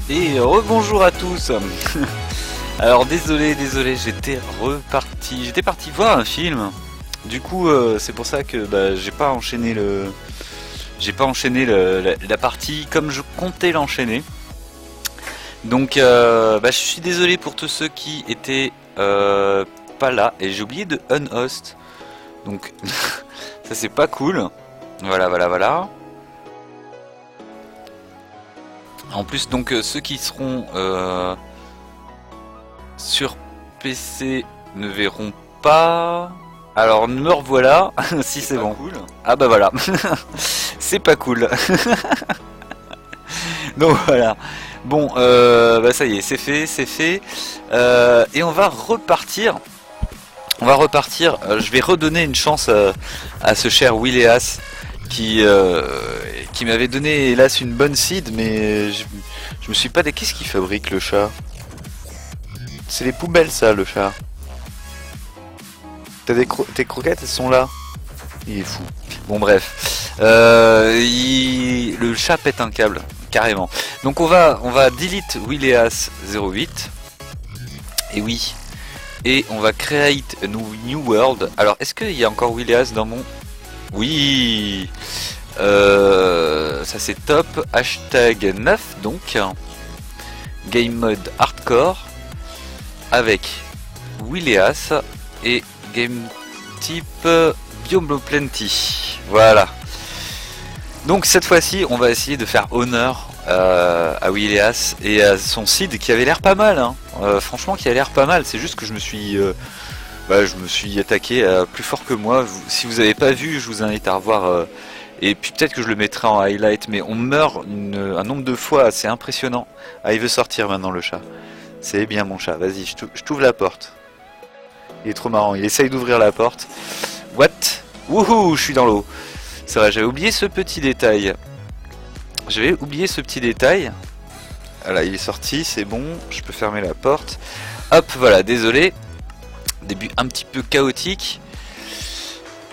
Et rebonjour à tous. Alors désolé, j'étais parti voir un film. Du coup, c'est pour ça que j'ai pas enchaîné la partie comme je comptais l'enchaîner. Donc, je suis désolé pour tous ceux qui étaient pas là et j'ai oublié de unhost. Donc, ça c'est pas cool. Voilà. En plus, donc ceux qui seront sur PC ne verront pas. Alors me revoilà, si c'est bon. Cool. Ah bah voilà, c'est pas cool. Donc voilà. Bon, ça y est, c'est fait. Et on va repartir. Je vais redonner une chance à ce cher Willéas qui m'avait donné hélas une bonne seed, mais je me suis pas dit qu'est-ce qu'il fabrique le chat. C'est les poubelles ça le chat. Tes croquettes elles sont là. Il est fou. Bon bref. Le chat pète un câble, carrément. Donc on va delete Willéas 08. Et oui. Et on va create a new world. Alors est-ce qu'il y a encore Willéas dans mon... Oui, ça c'est top. Hashtag 9 donc. Game mode hardcore avec Willéas et game type Biome Plenty. Voilà. Donc cette fois-ci, on va essayer de faire honneur à Willéas et à son seed qui avait l'air pas mal. Hein. Franchement, qui a l'air pas mal. C'est juste que je me suis attaqué plus fort que moi. Si vous n'avez pas vu, je vous invite à revoir. Et puis peut-être que je le mettrai en highlight. Mais on meurt un nombre de fois assez impressionnant. Ah, il veut sortir maintenant le chat. C'est bien mon chat. Vas-y, je t'ouvre la porte. Il est trop marrant. Il essaye d'ouvrir la porte. What? Wouhou, je suis dans l'eau. C'est vrai, j'avais oublié ce petit détail. Voilà, il est sorti, c'est bon. Je peux fermer la porte. Hop, voilà, désolé. Début un petit peu chaotique.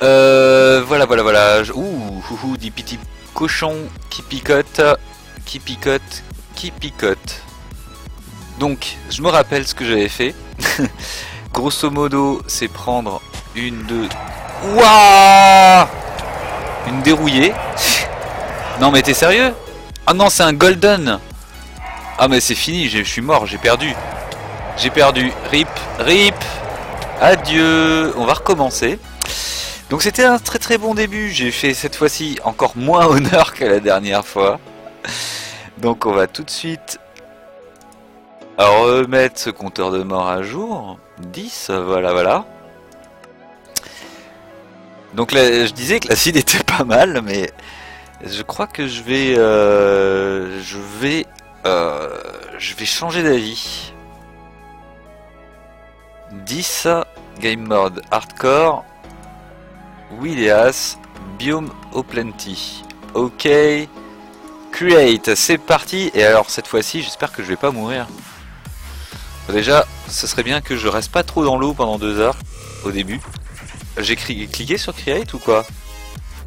Voilà. Ouh, des petits cochons qui picotent. Donc, je me rappelle ce que j'avais fait. Grosso modo, c'est prendre une, deux... Waouh! Une dérouillée. Non mais t'es sérieux? Ah non, c'est un golden. Ah mais c'est fini, je suis mort, j'ai perdu. Rip. Adieu. On va recommencer. Donc c'était un très très bon début. J'ai fait cette fois-ci encore moins honneur que la dernière fois. Donc on va tout de suite remettre ce compteur de mort à jour. 10, voilà. Donc là, je disais que la seed était pas mal, mais je crois que je vais changer d'avis. 10, game mode hardcore, Willéas, biome au plenty. Ok, create, c'est parti. Et alors cette fois-ci, j'espère que je vais pas mourir. Déjà, ce serait bien que je reste pas trop dans l'eau pendant 2 heures au début. J'ai cliqué sur create ou quoi?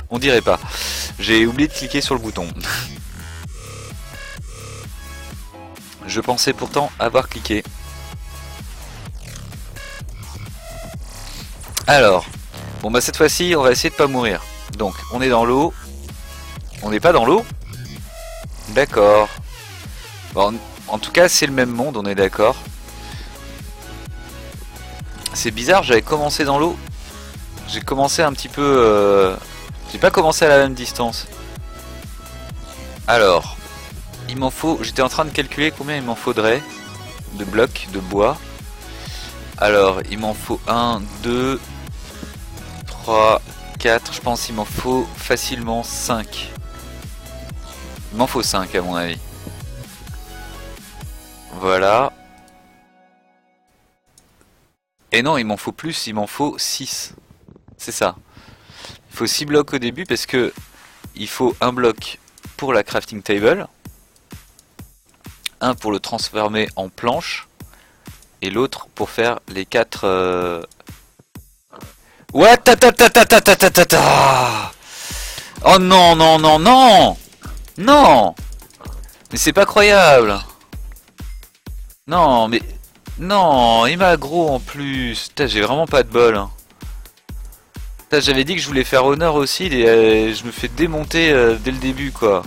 On dirait pas. J'ai oublié de cliquer sur le bouton. Je pensais pourtant avoir cliqué. Alors, bon bah cette fois-ci, on va essayer de pas mourir. Donc, on est dans l'eau. On n'est pas dans l'eau? D'accord. Bon, en tout cas, c'est le même monde, on est d'accord. C'est bizarre, j'avais commencé dans l'eau. J'ai commencé un petit peu... J'ai pas commencé à la même distance. Alors, il m'en faut... J'étais en train de calculer combien il m'en faudrait de blocs de bois. Alors, il m'en faut 1, 2, 3, 4. Je pense qu'il m'en faut facilement 5. Il m'en faut 5 à mon avis. Voilà. Et non, il m'en faut plus, il m'en faut 6. C'est ça. Il faut 6 blocs au début parce que il faut un bloc pour la crafting table, un pour le transformer en planche et l'autre pour faire les 4 What? Oh non. Non. Mais c'est pas croyable. Non, mais... Non, il m'a aggro en plus. Putain, j'ai vraiment pas de bol, hein. Putain, j'avais dit que je voulais faire honneur aussi, et je me fais démonter dès le début, quoi.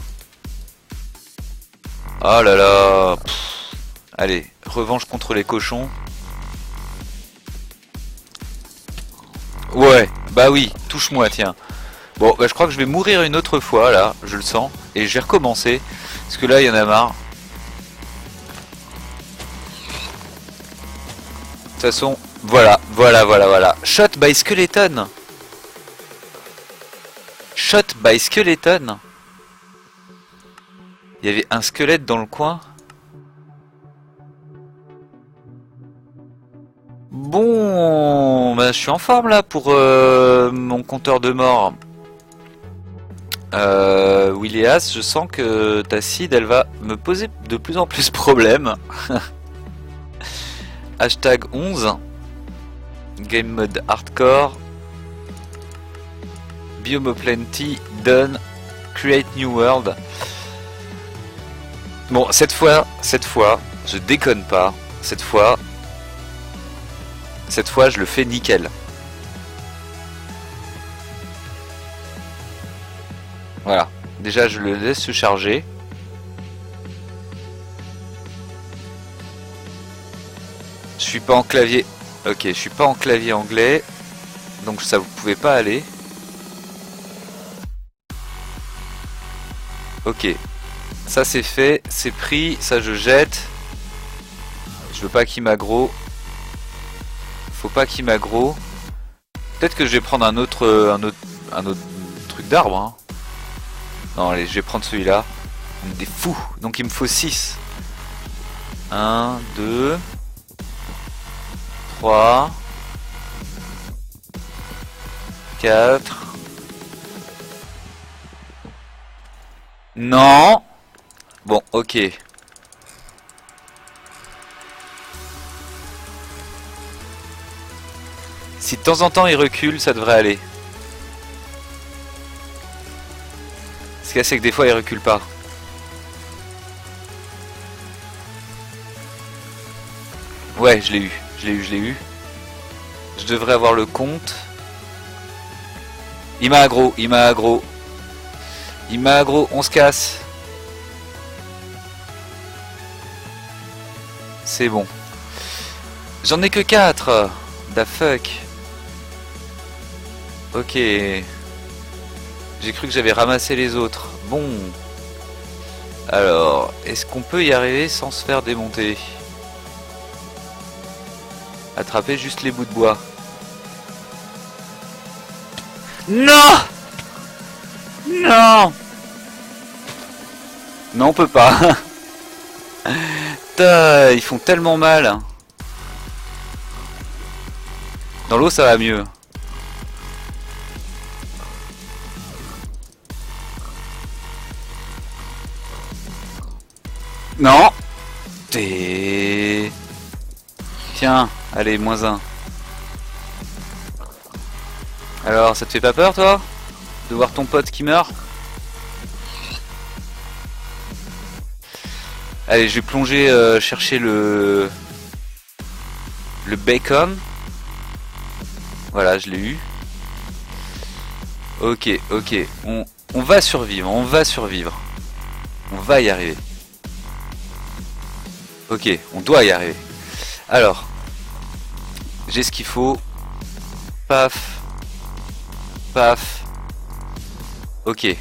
Oh là là. Pff. Allez, revanche contre les cochons. Ouais, bah oui, touche-moi, tiens. Bon, bah je crois que je vais mourir une autre fois, là, je le sens. Et je vais recommencer, parce que là, il y en a marre. De toute façon, voilà. Shot by Skeleton. Shot by Skeleton. Il y avait un squelette dans le coin. Bon, bah, je suis en forme là pour mon compteur de mort. Willias, je sens que ta seed elle va me poser de plus en plus de problèmes. Hashtag 11. Game mode hardcore. Biome plenty. Done. Create new world. Bon, cette fois, je déconne pas. Cette fois, je le fais nickel. Voilà. Déjà, je le laisse se charger. Je suis pas en clavier. Ok, je suis pas en clavier anglais. Donc ça, vous pouvez pas aller. Ok. Ça, c'est fait. C'est pris. Ça, je jette. Je veux pas qu'il m'aggro. Faut pas qu'il m'aggro. Peut-être que je vais prendre un autre truc d'arbre. Hein. Non, allez, je vais prendre celui-là. Des fous. Donc il me faut 6. 1, 2, 3, 4. Non. Bon, ok. Si de temps en temps il recule, ça devrait aller. Ce qu'il y a, c'est que des fois il recule pas. Ouais, je l'ai eu. Je devrais avoir le compte. Il m'a aggro, on se casse. C'est bon. J'en ai que 4. Da fuck. Ok. J'ai cru que j'avais ramassé les autres. Bon. Alors, est-ce qu'on peut y arriver sans se faire démonter? Attraper juste les bouts de bois. Non! Non! Non, on peut pas. Putain, ils font tellement mal. Dans l'eau, ça va mieux. Non. T'es... Tiens, allez, -1. Alors, ça te fait pas peur, toi? De voir ton pote qui meurt? Allez, je vais plonger, chercher le bacon. Voilà, je l'ai eu. Ok, on va survivre, on va y arriver. Ok, on doit y arriver. Alors, j'ai ce qu'il faut. Paf. Paf. Ok.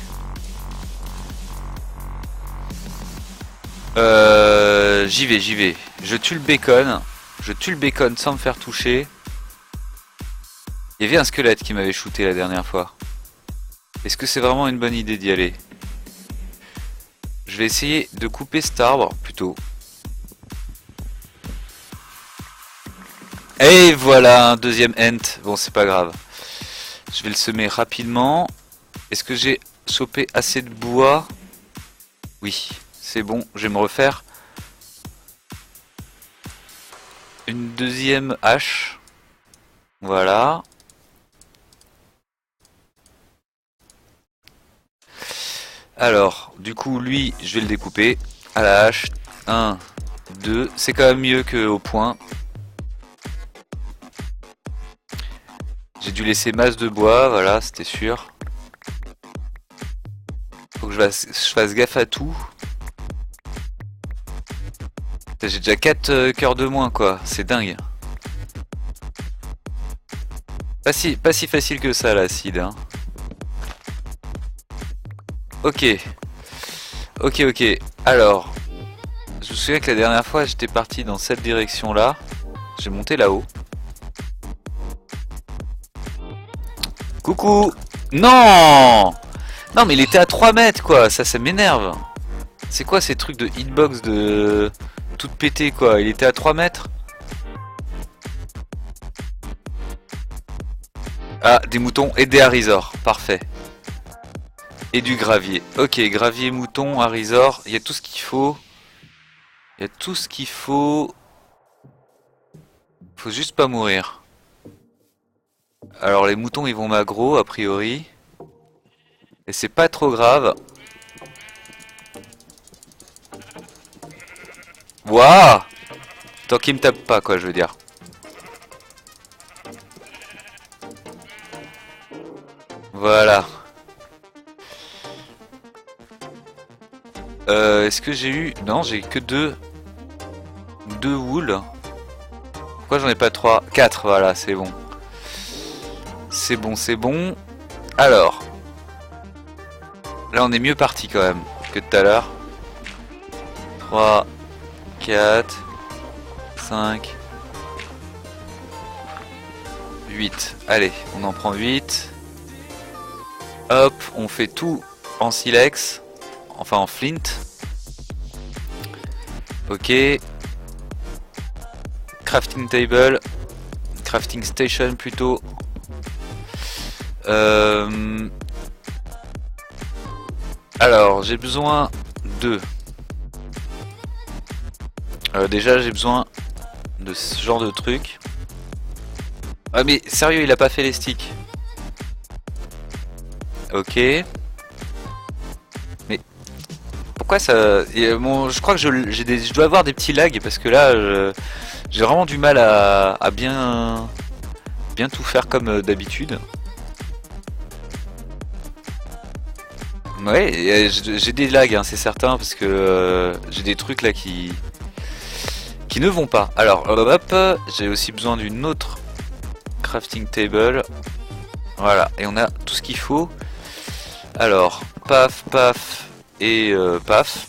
J'y vais. Je tue le bacon. Sans me faire toucher. Il y avait un squelette qui m'avait shooté la dernière fois. Est-ce que c'est vraiment une bonne idée d'y aller? Je vais essayer de couper cet arbre plutôt. Et voilà, un deuxième ent. Bon, c'est pas grave. Je vais le semer rapidement. Est-ce que j'ai chopé assez de bois? Oui, c'est bon. Je vais me refaire une deuxième hache. Voilà. Alors, du coup, lui, je vais le découper à la hache. 1, 2. C'est quand même mieux qu'au point. J'ai dû laisser masse de bois, voilà, c'était sûr. Faut que je fasse gaffe à tout. J'ai déjà 4 cœurs de moins, quoi. C'est dingue. Pas si facile que ça, l'acide. Hein. Ok. Ok. Alors, je me souviens que la dernière fois, j'étais parti dans cette direction-là. J'ai monté là-haut. Coucou. Non. Non, mais il était à 3 mètres, quoi. Ça m'énerve. C'est quoi ces trucs de hitbox de... tout pété, quoi. Il était à 3 mètres. Ah, des moutons et des harisors. Parfait. Et du gravier. Ok, gravier, mouton, harisor. Il y a tout ce qu'il faut. Il y a tout ce qu'il faut. Faut juste pas mourir. Alors les moutons ils vont m'aggro a priori. Et c'est pas trop grave. Waouh! Tant qu'il me tape pas quoi je veux dire. Voilà. Est-ce que j'ai eu... Non j'ai que 2 wools. Pourquoi j'en ai pas 3? 4 voilà c'est bon. C'est bon. Alors. Là on est mieux parti quand même que tout à l'heure. 3, 4, 5, 8. Allez, on en prend 8. Hop, on fait tout en silex. Enfin en flint. Ok. Crafting table. Crafting station plutôt. Alors, j'ai besoin de... déjà, j'ai besoin de ce genre de truc. Ah mais sérieux, il a pas fait les sticks. Ok. Mais pourquoi ça... Bon, je crois que je dois avoir des petits lags parce que là, j'ai vraiment du mal à bien tout faire comme d'habitude. Ouais, j'ai des lags, hein, c'est certain, parce que j'ai des trucs là qui ne vont pas. Alors, hop, j'ai aussi besoin d'une autre crafting table. Voilà, et on a tout ce qu'il faut. Alors, paf, et paf.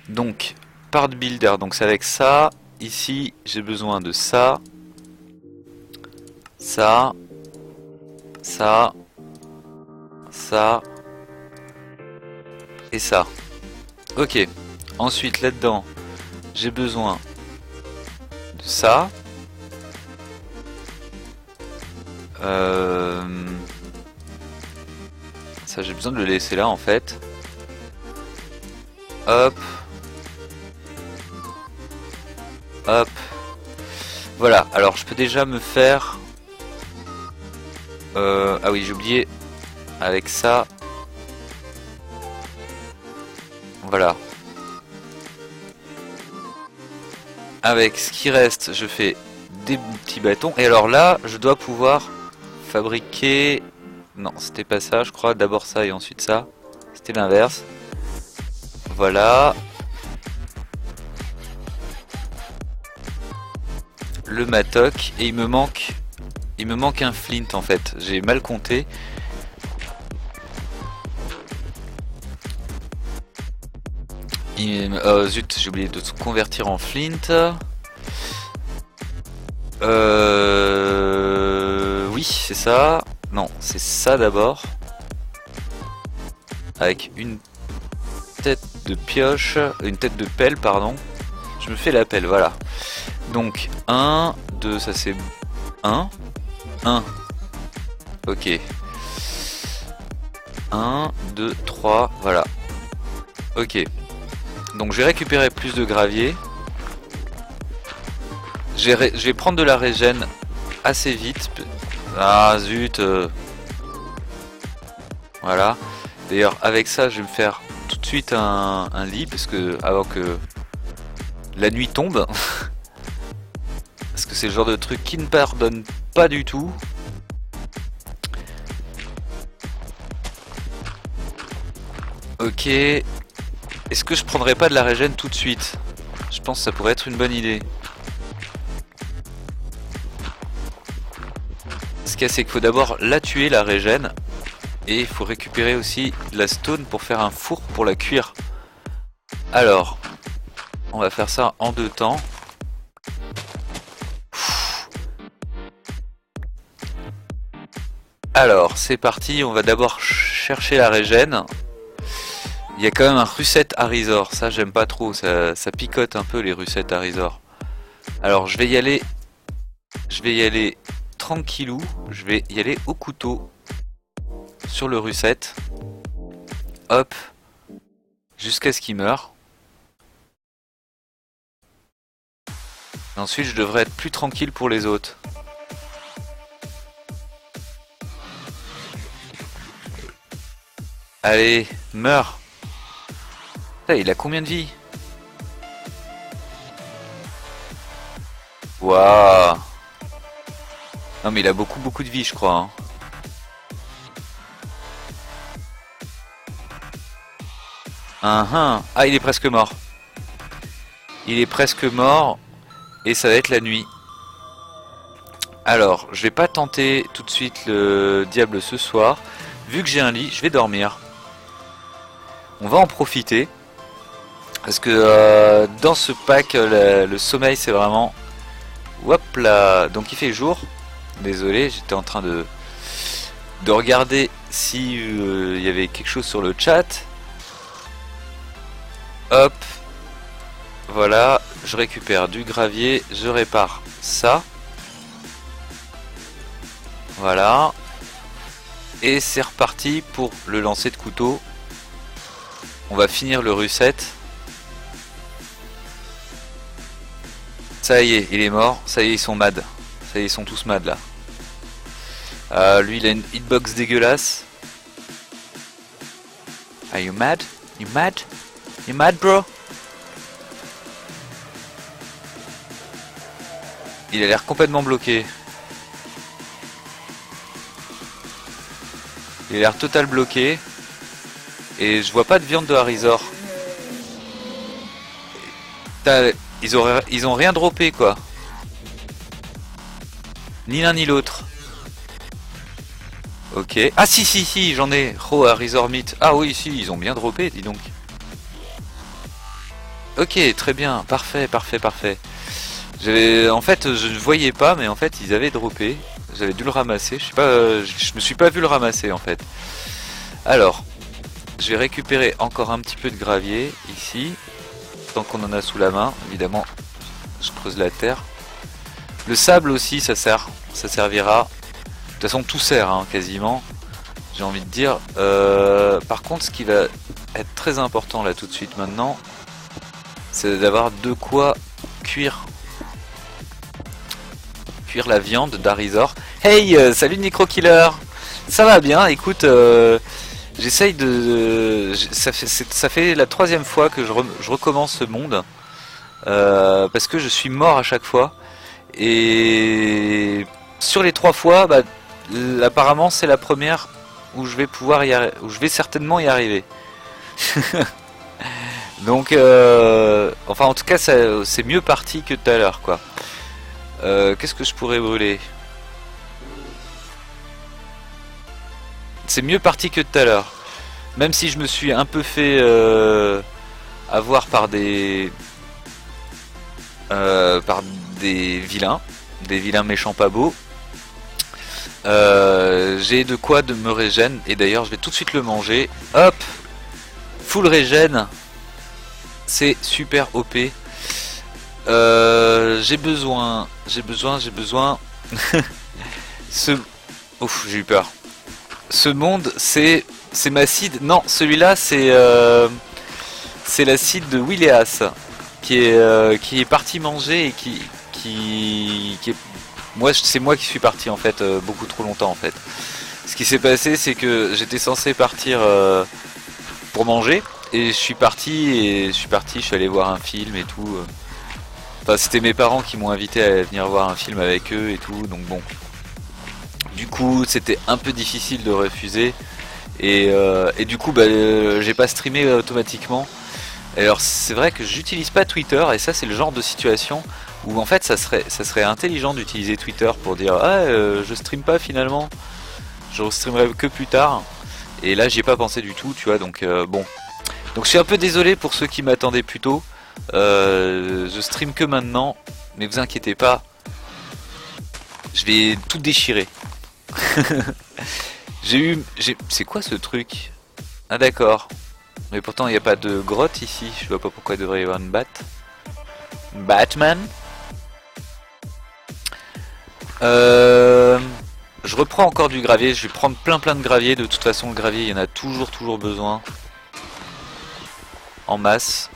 Donc, part builder, donc c'est avec ça. Ici, j'ai besoin de ça. Ça. Et ça. Ok. Ensuite, là-dedans, j'ai besoin de ça. Ça, j'ai besoin de le laisser là, en fait. Hop. Hop. Voilà. Alors, je peux déjà me faire... ah oui, j'ai oublié. Avec ça. Voilà. Avec ce qui reste, je fais des petits bâtons. Et alors là, je dois pouvoir fabriquer... Non, c'était pas ça, je crois. D'abord ça et ensuite ça. C'était l'inverse. Voilà. Le matok. Et il me manque un flint en fait. J'ai mal compté. Oh zut, j'ai oublié de se convertir en flint. Oui, c'est ça. Non, c'est ça d'abord. Avec une tête de pioche, une tête de pelle, pardon. Je me fais la pelle, voilà. Donc, 1, 2, ça c'est 1. 1. Ok. 1, 2, 3, voilà. Ok. Donc je vais récupérer plus de gravier. Je vais prendre de la régène assez vite. Ah zut. Voilà. D'ailleurs avec ça je vais me faire tout de suite un lit parce que avant que la nuit tombe. Parce que c'est le genre de truc qui ne pardonne pas du tout. Ok. Est-ce que je prendrais pas de la régène tout de suite? Je pense que ça pourrait être une bonne idée. Ce qu'il y a, c'est qu'il faut d'abord la tuer, la régène. Et il faut récupérer aussi la stone pour faire un four pour la cuire. Alors, on va faire ça en 2 temps. Alors, c'est parti, on va d'abord chercher la régène. Il y a quand même un Russet Arizor, ça j'aime pas trop, ça picote un peu les Russet Arizor. Alors je vais y aller tranquillou, je vais y aller au couteau sur le Russet. Hop, jusqu'à ce qu'il meure. Et ensuite je devrais être plus tranquille pour les autres. Allez, meurs. Il a combien de vie? Waouh. Non mais il a beaucoup de vie je crois. Ah il est presque mort. Il est presque mort. Et ça va être la nuit. Alors, je vais pas tenter tout de suite le diable ce soir. Vu que j'ai un lit, je vais dormir. On va en profiter. Parce que dans ce pack, le sommeil c'est vraiment... Hop là. Donc il fait jour. Désolé, j'étais en train de regarder si il y avait quelque chose sur le chat. Hop. Voilà. Je récupère du gravier. Je répare ça. Voilà. Et c'est reparti pour le lancer de couteau. On va finir le Russet. Ça y est, il est mort. Ça y est, ils sont mad. Ça y est, ils sont tous mad là. Lui, il a une hitbox dégueulasse. Are you mad? You mad? You mad, bro? Il a l'air complètement bloqué. Il a l'air total bloqué. Et je vois pas de viande de Arizor. Ils ont rien droppé quoi. Ni l'un ni l'autre. Ok. Ah si, j'en ai. Oh, Arizor Meat. Ah oui, si, ils ont bien droppé, dis donc. Ok, très bien. Parfait. En fait, je ne voyais pas, mais en fait, ils avaient droppé. J'avais dû le ramasser. Je sais pas, je me suis pas vu le ramasser en fait. Alors, je vais récupérer encore un petit peu de gravier ici. Tant qu'on en a sous la main, évidemment, je creuse la terre. Le sable aussi, ça servira. De toute façon, tout sert hein, quasiment. J'ai envie de dire. Par contre, ce qui va être très important là tout de suite maintenant, c'est d'avoir de quoi cuire la viande d'Arizor. Hey, salut Necrokiller. Ça va bien. Écoute. J'essaye de... Ça fait la 3e fois que je recommence ce monde. Parce que je suis mort à chaque fois. Et sur les 3 fois, bah, apparemment c'est la première où je vais pouvoir où je vais certainement y arriver. Donc, enfin en tout cas c'est mieux parti que tout à l'heure quoi. Qu'est-ce que je pourrais brûler? C'est mieux parti que tout à l'heure. Même si je me suis un peu fait avoir par des vilains. Des vilains méchants pas beaux. J'ai de quoi de me régène. Et d'ailleurs je vais tout de suite le manger. Hop. Full régène. C'est super OP. J'ai besoin. Ouf, j'ai eu peur. Ce monde, c'est ma seed. Non, celui-là, c'est la seed de Willéas qui est parti manger et qui est. C'est moi qui suis parti en fait beaucoup trop longtemps en fait. Ce qui s'est passé, c'est que j'étais censé partir pour manger et je suis parti. Je suis allé voir un film et tout. Enfin, c'était mes parents qui m'ont invité à venir voir un film avec eux et tout, donc bon. Du coup, c'était un peu difficile de refuser. Et du coup, bah, j'ai pas streamé automatiquement. Et alors, c'est vrai que j'utilise pas Twitter, et ça, c'est le genre de situation où en fait, ça serait intelligent d'utiliser Twitter pour dire ah, je stream pas finalement, je streamerai que plus tard. Et là, j'y ai pas pensé du tout, tu vois, donc bon. Donc, je suis un peu désolé pour ceux qui m'attendaient plus tôt. Je stream que maintenant, mais vous inquiétez pas, je vais tout déchirer. C'est quoi ce truc? Ah d'accord. Mais pourtant il n'y a pas de grotte ici. Je vois pas pourquoi il devrait y avoir une Batman. Je reprends encore du gravier. Je vais prendre plein de gravier. De toute façon le gravier il y en a toujours besoin. En masse.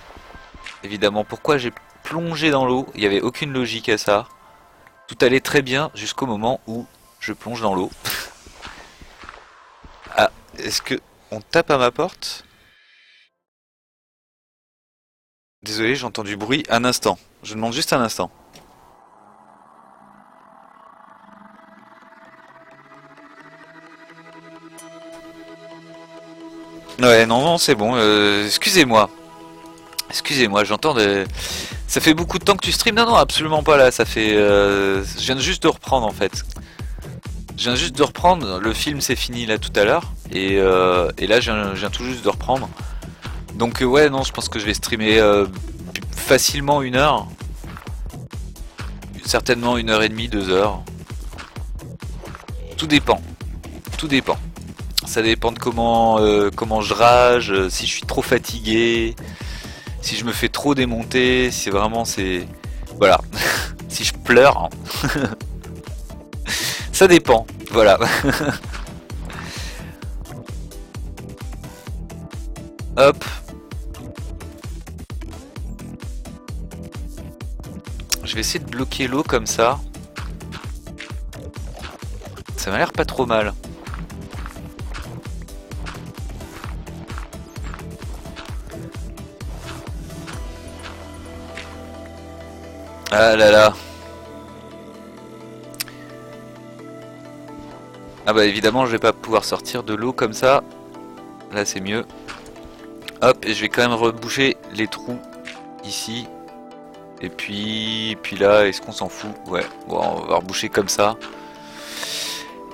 Évidemment. Pourquoi j'ai plongé dans l'eau? Il n'y avait aucune logique à ça. Tout allait très bien jusqu'au moment où je plonge dans l'eau. Ah, est-ce que on tape à ma porte? Désolé, j'entends du bruit. Un instant. Je demande juste un instant. Ouais, non, c'est bon. Excusez-moi. Excusez-moi, j'entends des... Ça fait beaucoup de temps que tu streams? Non, absolument pas là. Ça fait... Je viens juste de reprendre en fait. Je viens juste de reprendre. Le film s'est fini là tout à l'heure. Et là, je viens tout juste de reprendre. Donc ouais, non, je pense que je vais streamer facilement 1 heure. Certainement 1h30, 2 heures. Tout dépend. Tout dépend. Ça dépend de comment je rage, si je suis trop fatigué, si je me fais trop démonter, si vraiment c'est... Voilà. Si je pleure. Hein. Ça dépend. Voilà. Hop. Je vais essayer de bloquer l'eau comme ça. Ça m'a l'air pas trop mal. Ah là là. Ah bah évidemment je vais pas pouvoir sortir de l'eau comme ça. Là c'est mieux. Hop, et je vais quand même reboucher les trous ici. Et puis là, est-ce qu'on s'en fout? Ouais, bon, on va reboucher comme ça.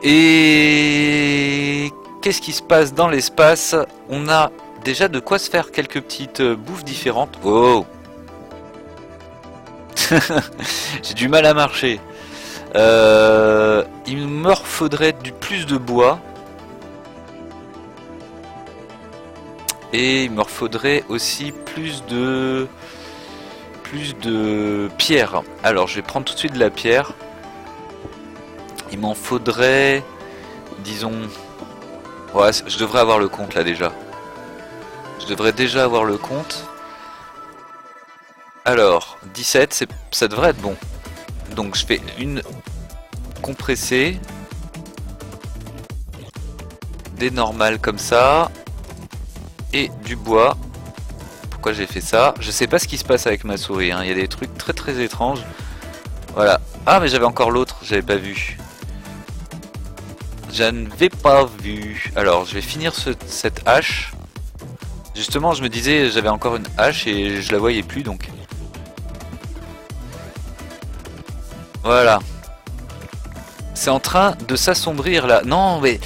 Et qu'est-ce qui se passe dans l'espace? On a déjà de quoi se faire quelques petites bouffes différentes. Oh. J'ai du mal à marcher. Il me faudrait du plus de bois. Et il me faudrait aussi plus de pierre. Alors je vais prendre tout de suite de la pierre. Il m'en faudrait, disons, ouais, je devrais avoir le compte là déjà. Je devrais déjà avoir le compte. Alors 17, ça devrait être bon. Donc je fais une compressée, des normales comme ça et du bois. Pourquoi j'ai fait ça? Je sais pas ce qui se passe avec ma souris, hein. Il y a des trucs très étranges. Voilà. Ah mais j'avais encore l'autre, j'avais pas vu. Je n'avais pas vu. Alors je vais finir cette hache. Justement je me disais j'avais encore une hache et je la voyais plus donc. Voilà. C'est en train de s'assombrir là. Non mais...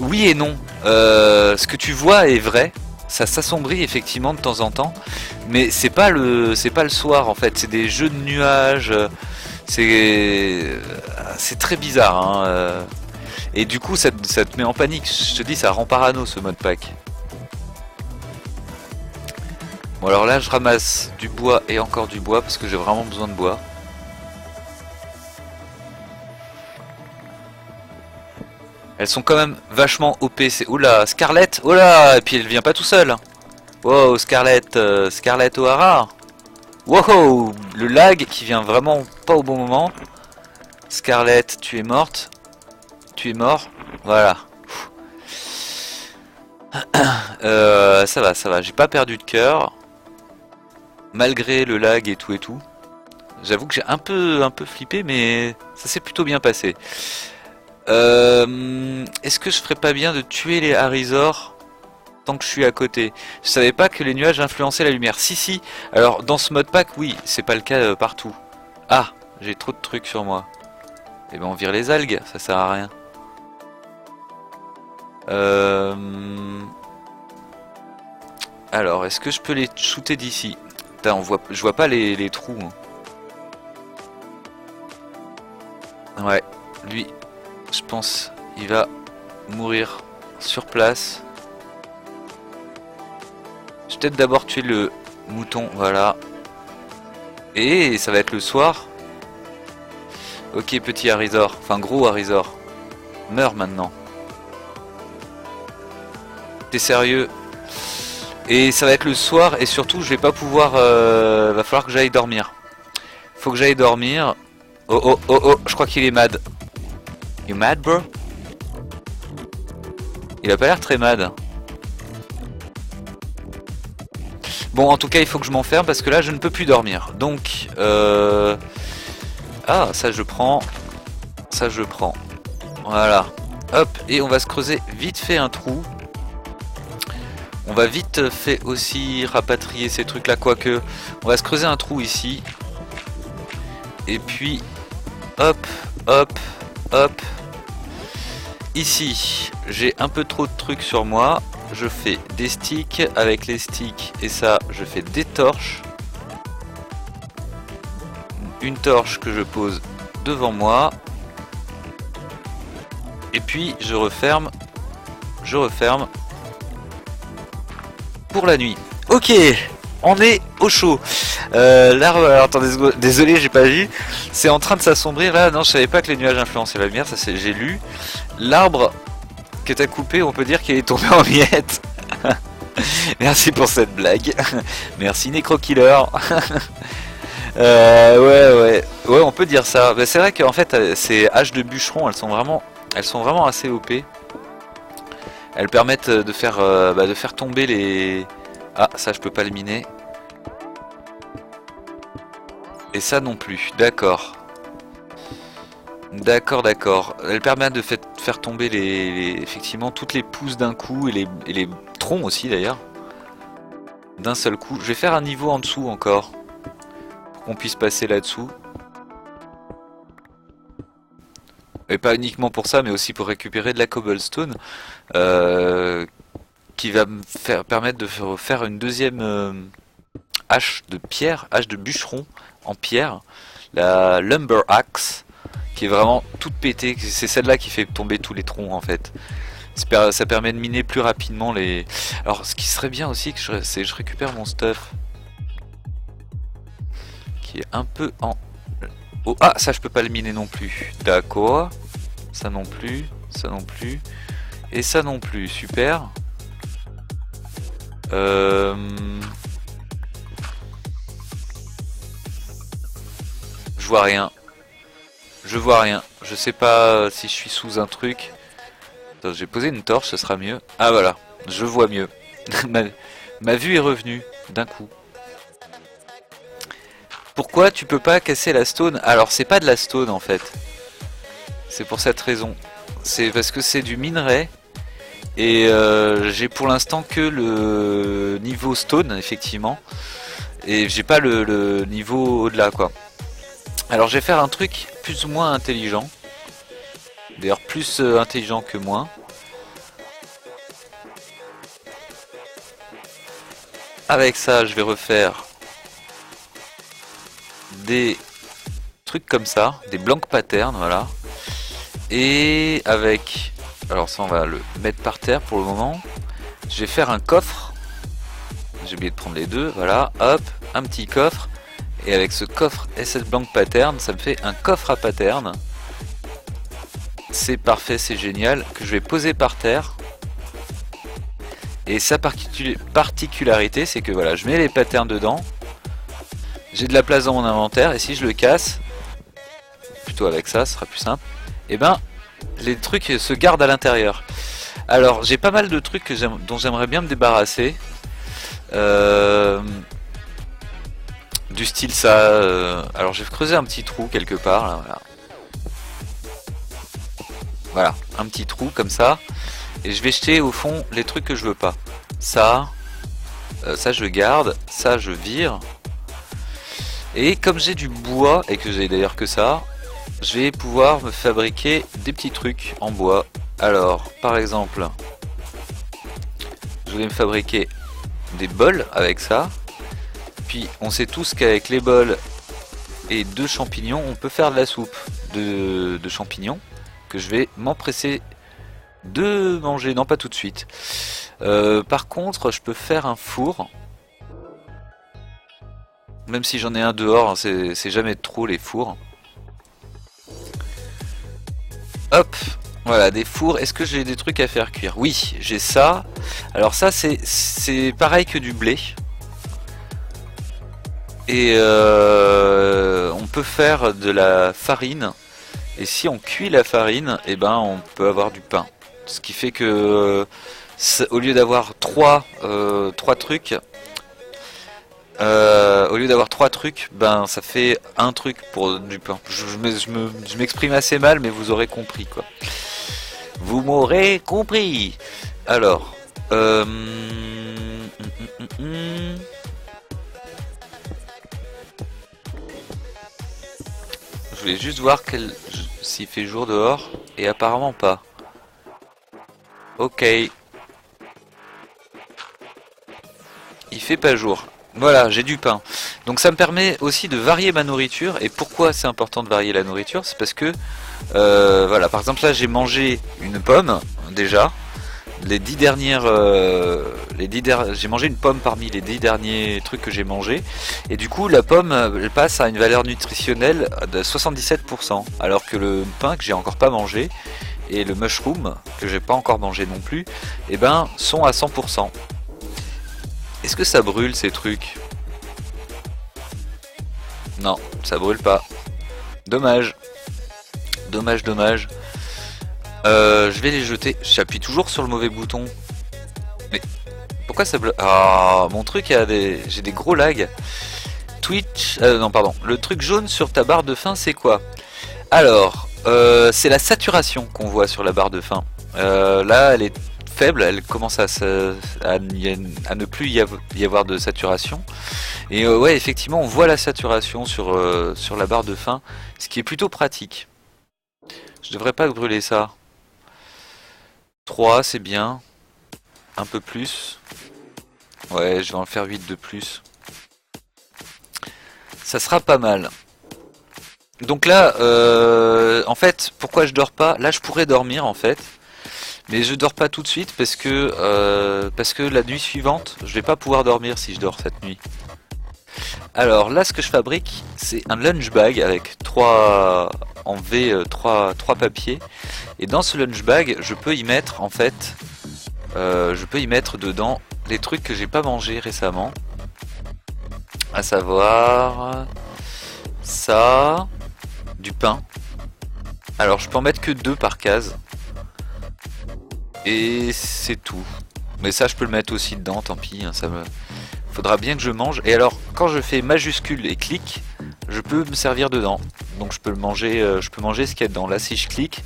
Oui et non. Ce que tu vois est vrai. Ça s'assombrit effectivement de temps en temps, mais c'est pas le soir en fait, c'est des jeux de nuages, c'est très bizarre hein, et du coup ça te met en panique, je te dis ça rend parano ce mode pack. Bon alors là je ramasse du bois et encore du bois parce que j'ai vraiment besoin de bois. Elles sont quand même vachement OP. Oula, Scarlett. Oula, et puis elle vient pas tout seul. Wow, Scarlett, Scarlett O'Hara. Wow, le lag qui vient vraiment pas au bon moment. Scarlett, tu es morte. Tu es mort. Voilà. Ça va. J'ai pas perdu de cœur. Malgré le lag et tout et tout. J'avoue que j'ai un peu flippé, mais ça s'est plutôt bien passé. Est-ce que je ferais pas bien de tuer les Harizors tant que je suis à côté? Je savais pas que les nuages influençaient la lumière. Si. Alors dans ce mode pack, oui, c'est pas le cas partout. Ah, j'ai trop de trucs sur moi. Eh ben on vire les algues, ça sert à rien. Alors, est-ce que je peux les shooter d'ici? Putain, je vois pas les trous. Ouais, lui, je pense, il va mourir sur place. Je vais peut-être d'abord tuer le mouton, voilà. Et ça va être le soir. Ok, petit Harizor, enfin gros Harizor. Meurs maintenant. T'es sérieux? Et ça va être le soir et surtout je vais pas pouvoir... va falloir que j'aille dormir. Faut que j'aille dormir. Oh, je crois qu'il est mad. You mad, bro? Il a pas l'air très mad. Bon, en tout cas, il faut que je m'enferme parce que là, je ne peux plus dormir. Donc, ah, ça je prends. Ça je prends. Voilà. Hop, et on va se creuser vite fait un trou. On va vite fait aussi rapatrier ces trucs là, quoique. On va se creuser un trou ici. Et puis, hop. Ici, j'ai un peu trop de trucs sur moi. Je fais des sticks. Avec les sticks et ça, je fais des torches. Une torche que je pose devant moi. Et puis, je referme. Pour la nuit. Ok, on est au chaud. L'arbre, alors attendez, désolé, j'ai pas vu. C'est en train de s'assombrir là. Non, je savais pas que les nuages influençaient la lumière. Ça, j'ai lu. L'arbre que t'as coupé, on peut dire qu'il est tombé en miettes. Merci pour cette blague. Merci Necrokiller. Ouais, on peut dire ça. Bah, c'est vrai qu'en fait, ces haches de bûcheron, elles sont vraiment assez OP. Elles permettent de faire tomber les... Ah, ça je peux pas le miner. Et ça non plus, d'accord. D'accord. Elles permettent de faire tomber effectivement toutes les pousses d'un coup et les troncs aussi d'ailleurs. D'un seul coup. Je vais faire un niveau en dessous encore. Pour qu'on puisse passer là-dessous. Et pas uniquement pour ça, mais aussi pour récupérer de la cobblestone. Qui va me permettre de faire une deuxième hache de pierre, hache de bûcheron en pierre. La Lumber Axe. Qui est vraiment toute pétée. C'est celle-là qui fait tomber tous les troncs en fait. Ça permet de miner plus rapidement les... Alors ce qui serait bien aussi, c'est que je récupère mon stuff. Qui est un peu en... Oh, ah, ça je peux pas le miner non plus. D'accord. Ça non plus. Et ça non plus. Super. Je vois rien. Je sais pas si je suis sous un truc. Attends, j'ai posé une torche, ce sera mieux. Ah voilà, je vois mieux. ma vue est revenue d'un coup. Pourquoi tu peux pas casser la stone? Alors c'est pas de la stone en fait. C'est pour cette raison. C'est parce que c'est du minerai. Et j'ai pour l'instant que le niveau stone effectivement. Et j'ai pas le niveau au-delà quoi. Alors je vais faire un truc plus ou moins intelligent. D'ailleurs plus intelligent que moi. Avec ça je vais refaire des trucs comme ça. Des blank patterns, voilà. Et avec... Alors ça on va le mettre par terre pour le moment. Je vais faire un coffre. J'ai oublié de prendre les deux, voilà. Hop, un petit coffre. Et avec ce coffre et cette blank pattern, ça me fait un coffre à pattern. C'est parfait, c'est génial. Que je vais poser par terre. Et sa particularité, c'est que voilà, je mets les patterns dedans. J'ai de la place dans mon inventaire. Et si je le casse, plutôt avec ça, ce sera plus simple. Et ben, les trucs se gardent à l'intérieur. Alors, j'ai pas mal de trucs dont j'aimerais bien me débarrasser. Du style ça. Alors je vais creuser un petit trou quelque part. Là, voilà. Voilà, un petit trou comme ça. Et je vais jeter au fond les trucs que je veux pas. Ça, ça je garde, ça je vire. Et comme j'ai du bois, et que j'ai d'ailleurs que ça, je vais pouvoir me fabriquer des petits trucs en bois. Alors, par exemple, je vais me fabriquer des bols avec ça. Puis on sait tous qu'avec les bols et 2 champignons, on peut faire de la soupe de champignons que je vais m'empresser de manger. Non, pas tout de suite. Par contre, je peux faire un four. Même si j'en ai un dehors, hein, c'est jamais trop les fours. Hop, voilà, des fours. Est-ce que j'ai des trucs à faire cuire? Oui, j'ai ça. Alors ça, c'est pareil que du blé. Et on peut faire de la farine. Et si on cuit la farine, eh ben on peut avoir du pain. Ce qui fait que au lieu d'avoir trois trucs, au lieu d'avoir 3 trucs, ben ça fait un truc pour du pain. Je m'exprime assez mal, mais vous aurez compris quoi. Vous m'aurez compris. Alors, je voulais juste voir s'il fait jour dehors, et apparemment pas. Ok. Il fait pas jour. Voilà, j'ai du pain. Donc ça me permet aussi de varier ma nourriture. Et pourquoi c'est important de varier la nourriture? C'est parce que, voilà, par exemple là j'ai mangé une pomme, déjà. Les 10 dernières... j'ai mangé une pomme parmi les 10 derniers trucs que j'ai mangé. Et du coup la pomme, elle passe à une valeur nutritionnelle de 77%. Alors que le pain que j'ai encore pas mangé, et le mushroom, que j'ai pas encore mangé non plus, eh ben, sont à 100%. Est-ce que ça brûle ces trucs? Non, ça brûle pas. Dommage. Dommage, dommage. Je vais les jeter. J'appuie toujours sur le mauvais bouton. Mais pourquoi ça bloque? Ah, mon truc j'ai des gros lags. Twitch. Non, pardon. Le truc jaune sur ta barre de fin, c'est quoi? Alors, c'est la saturation qu'on voit sur la barre de fin. Là, elle est faible, elle commence à ne plus y avoir de saturation. Et ouais, effectivement, on voit la saturation sur la barre de fin, ce qui est plutôt pratique. Je devrais pas brûler ça. 3, c'est bien. Un peu plus. Ouais, je vais en faire 8 de plus. Ça sera pas mal. Donc là, en fait, pourquoi je dors pas? Là, je pourrais dormir en fait. Mais je dors pas tout de suite parce que la nuit suivante, je vais pas pouvoir dormir si je dors cette nuit. Alors là, ce que je fabrique, c'est un lunch bag avec 3 en V, 3 papiers. Et dans ce lunch bag, je peux y mettre en fait, je peux y mettre dedans les trucs que j'ai pas mangé récemment. À savoir ça, du pain. Alors je peux en mettre que 2 par case. Et c'est tout. Mais ça je peux le mettre aussi dedans, tant pis, hein, ça me... Faudra bien que je mange. Et alors quand je fais majuscule et clic, je peux me servir dedans. Donc je peux le manger, je peux manger ce qu'il y a dedans. Là si je clique,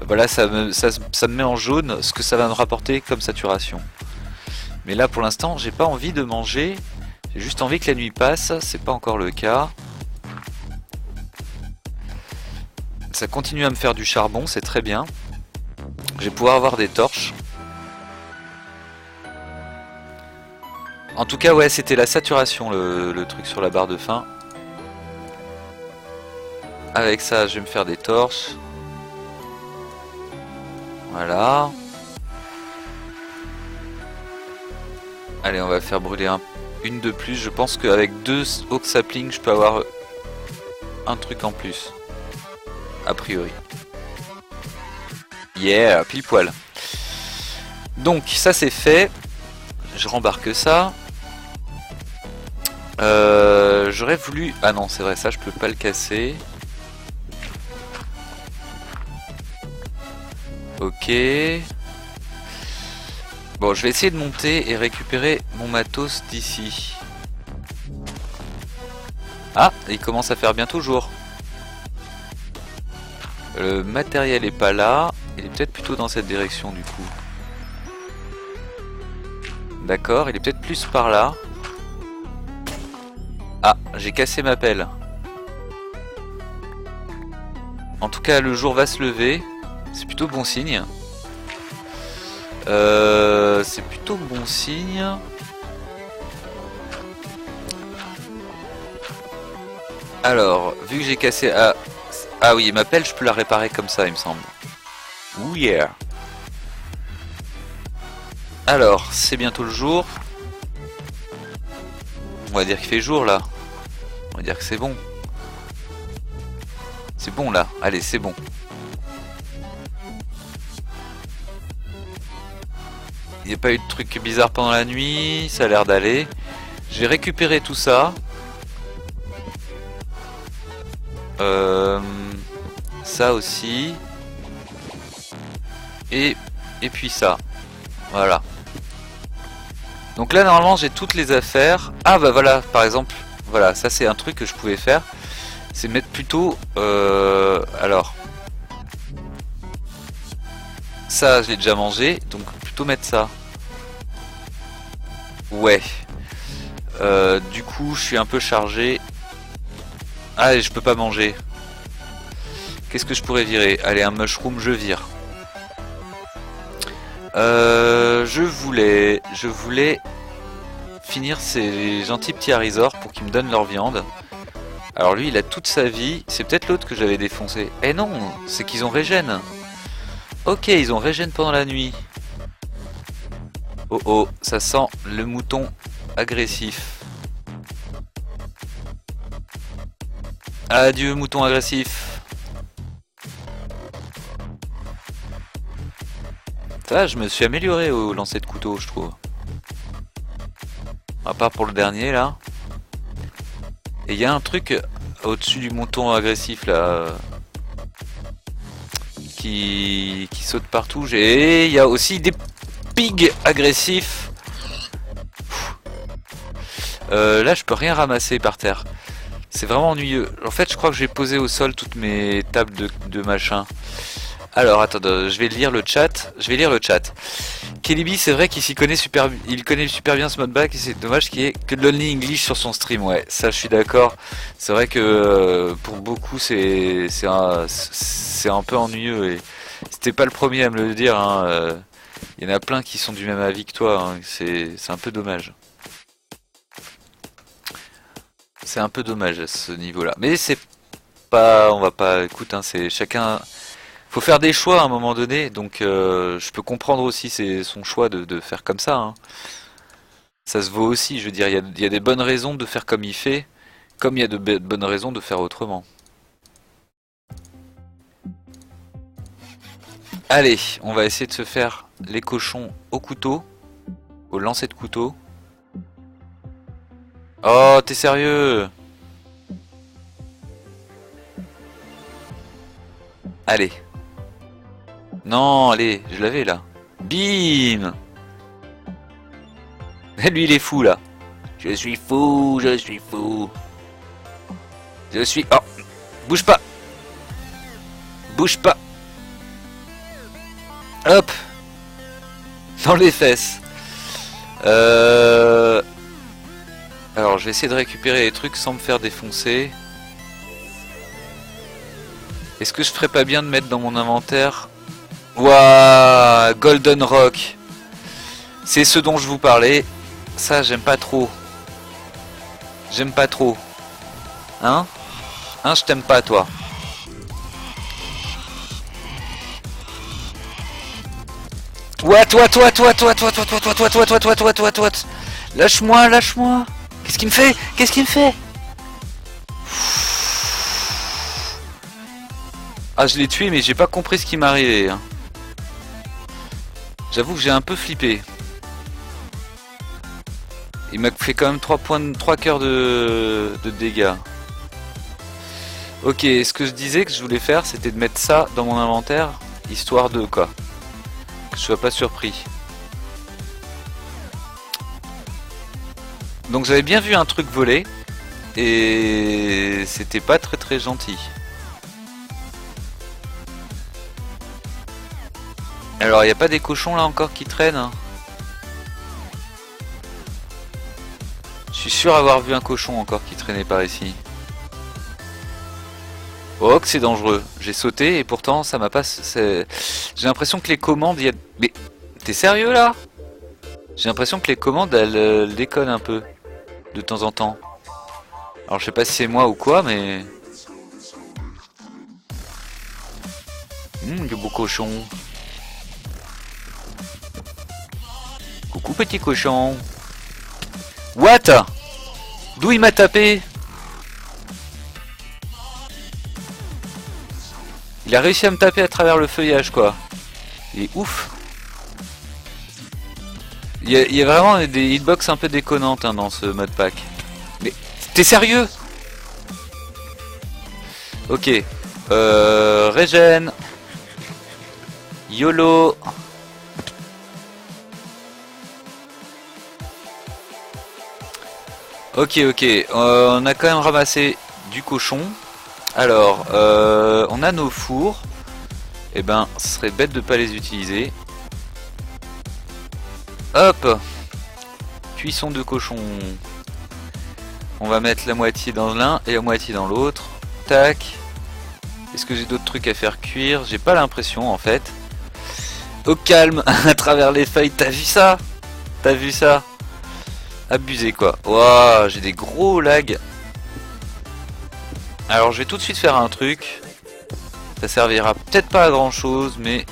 voilà, ça me met en jaune ce que ça va me rapporter comme saturation. Mais là pour l'instant j'ai pas envie de manger. J'ai juste envie que la nuit passe, c'est pas encore le cas. Ça continue à me faire du charbon, c'est très bien. Je vais pouvoir avoir des torches. En tout cas, ouais, c'était la saturation, le truc sur la barre de fin. Avec ça, je vais me faire des torches. Voilà. Allez, on va faire brûler une de plus. Je pense qu'avec 2 oak saplings, je peux avoir un truc en plus. A priori. Yeah, pile poil. Donc ça c'est fait. Je rembarque ça. J'aurais voulu... Ah non, c'est vrai, ça je peux pas le casser. Ok. Bon, je vais essayer de monter et récupérer mon matos d'ici. Ah, il commence à faire bientôt jour. Le matériel est pas là. Il est peut-être plutôt dans cette direction du coup. D'accord, il est peut-être plus par là. Ah, j'ai cassé ma pelle. En tout cas, le jour va se lever. C'est plutôt bon signe. C'est plutôt bon signe. Alors, vu que j'ai cassé... Ah oui, ma pelle, je peux la réparer comme ça, il me semble. Ouh yeah. Alors, c'est bientôt le jour. On va dire qu'il fait jour, là. On va dire que c'est bon. C'est bon, là. Allez, c'est bon. Il n'y a pas eu de truc bizarre pendant la nuit. Ça a l'air d'aller. J'ai récupéré tout ça. Ça aussi. Et puis ça. Voilà. Donc là normalement j'ai toutes les affaires. Ah bah voilà, par exemple. Voilà, ça c'est un truc que je pouvais faire. C'est mettre plutôt... alors. Ça je l'ai déjà mangé. Donc plutôt mettre ça. Ouais. Du coup je suis un peu chargé. Ah, je peux pas manger. Qu'est-ce que je pourrais virer? Allez, un mushroom, je vire. Je voulais finir ces gentils petits harisors pour qu'ils me donnent leur viande. Alors lui, il a toute sa vie. C'est peut-être l'autre que j'avais défoncé. Eh non, c'est qu'ils ont régène. Ok, ils ont régène pendant la nuit. Oh oh, ça sent le mouton agressif. Adieu mouton agressif. Ça, je me suis amélioré au lancer de couteau, je trouve. À part pour le dernier là. Et il y a un truc au-dessus du mouton agressif là. Qui saute partout. Et il y a aussi des pigs agressifs. Là, je peux rien ramasser par terre. C'est vraiment ennuyeux. En fait, je crois que j'ai posé au sol toutes mes tables de machin. Alors, attends, je vais lire le chat. Kelibi, c'est vrai qu'il connaît super bien ce modpack et c'est dommage qu'il y ait que de l'only English sur son stream. Ouais, ça, je suis d'accord. C'est vrai que pour beaucoup, c'est un peu ennuyeux. Et c'était pas le premier à me le dire. Hein. Il y en a plein qui sont du même avis que toi. Hein. C'est un peu dommage. C'est un peu dommage à ce niveau-là. Mais c'est pas... On va pas... Écoute, hein, c'est chacun... Faut faire des choix à un moment donné. Donc je peux comprendre aussi son choix de faire comme ça. Hein. Ça se vaut aussi. Je veux dire, il y a des bonnes raisons de faire comme il fait. Comme il y a de bonnes raisons de faire autrement. Allez, on va essayer de se faire les cochons au couteau. Au lancer de couteau. Oh, t'es sérieux? Allez. Non, allez, je l'avais là. Bim. Lui, il est fou là. Je suis fou, je suis fou. Je suis... Oh, bouge pas. Bouge pas. Hop. Dans les fesses. Alors, je vais essayer de récupérer les trucs sans me faire défoncer. Est-ce que je ferais pas bien de mettre dans mon inventaire... Waouh, Golden Rock. C'est ce dont je vous parlais. Ça, j'aime pas trop. J'aime pas trop. Hein? Hein, je t'aime pas, toi. What? Lâche-moi, lâche-moi. Qu'est-ce qu'il me fait? Qu'est-ce qu'il me fait? Ah, je l'ai tué, mais j'ai pas compris ce qui m'est arrivé. Hein. J'avoue que j'ai un peu flippé. Il m'a fait quand même 3 cœurs de dégâts. Ok, ce que je disais que je voulais faire, c'était de mettre ça dans mon inventaire, histoire de quoi. Que je sois pas surpris. Donc j'avais bien vu un truc voler. et c'était pas très gentil. Alors il n'y a pas des cochons là encore qui traînent hein. Je suis sûr avoir vu un cochon encore qui traînait par ici. Oh que c'est dangereux. J'ai sauté et pourtant ça m'a pas... J'ai l'impression que les commandes... Mais t'es sérieux là? J'ai l'impression que les commandes elles déconnent un peu. De temps en temps. Alors je sais pas si c'est moi ou quoi mais... Le beau cochon. Coucou petit cochon. What? D'où il m'a tapé? Il a réussi à me taper à travers le feuillage quoi. Il est ouf. Il y a vraiment des hitbox un peu déconnantes hein, dans ce mode pack. Mais t'es sérieux? Ok. Régène. YOLO. Ok, on a quand même ramassé du cochon. Alors, on a nos fours. Eh ben, ce serait bête de pas les utiliser. Hop. Cuisson de cochon. On va mettre la moitié dans l'un et la moitié dans l'autre. Tac. Est-ce que j'ai d'autres trucs à faire cuire? J'ai pas l'impression en fait. Au calme, à travers les feuilles, t'as vu ça? T'as vu ça? Abusé quoi. Waouh, j'ai des gros lags. Alors je vais tout de suite faire un truc. Ça servira peut-être pas à grand chose, mais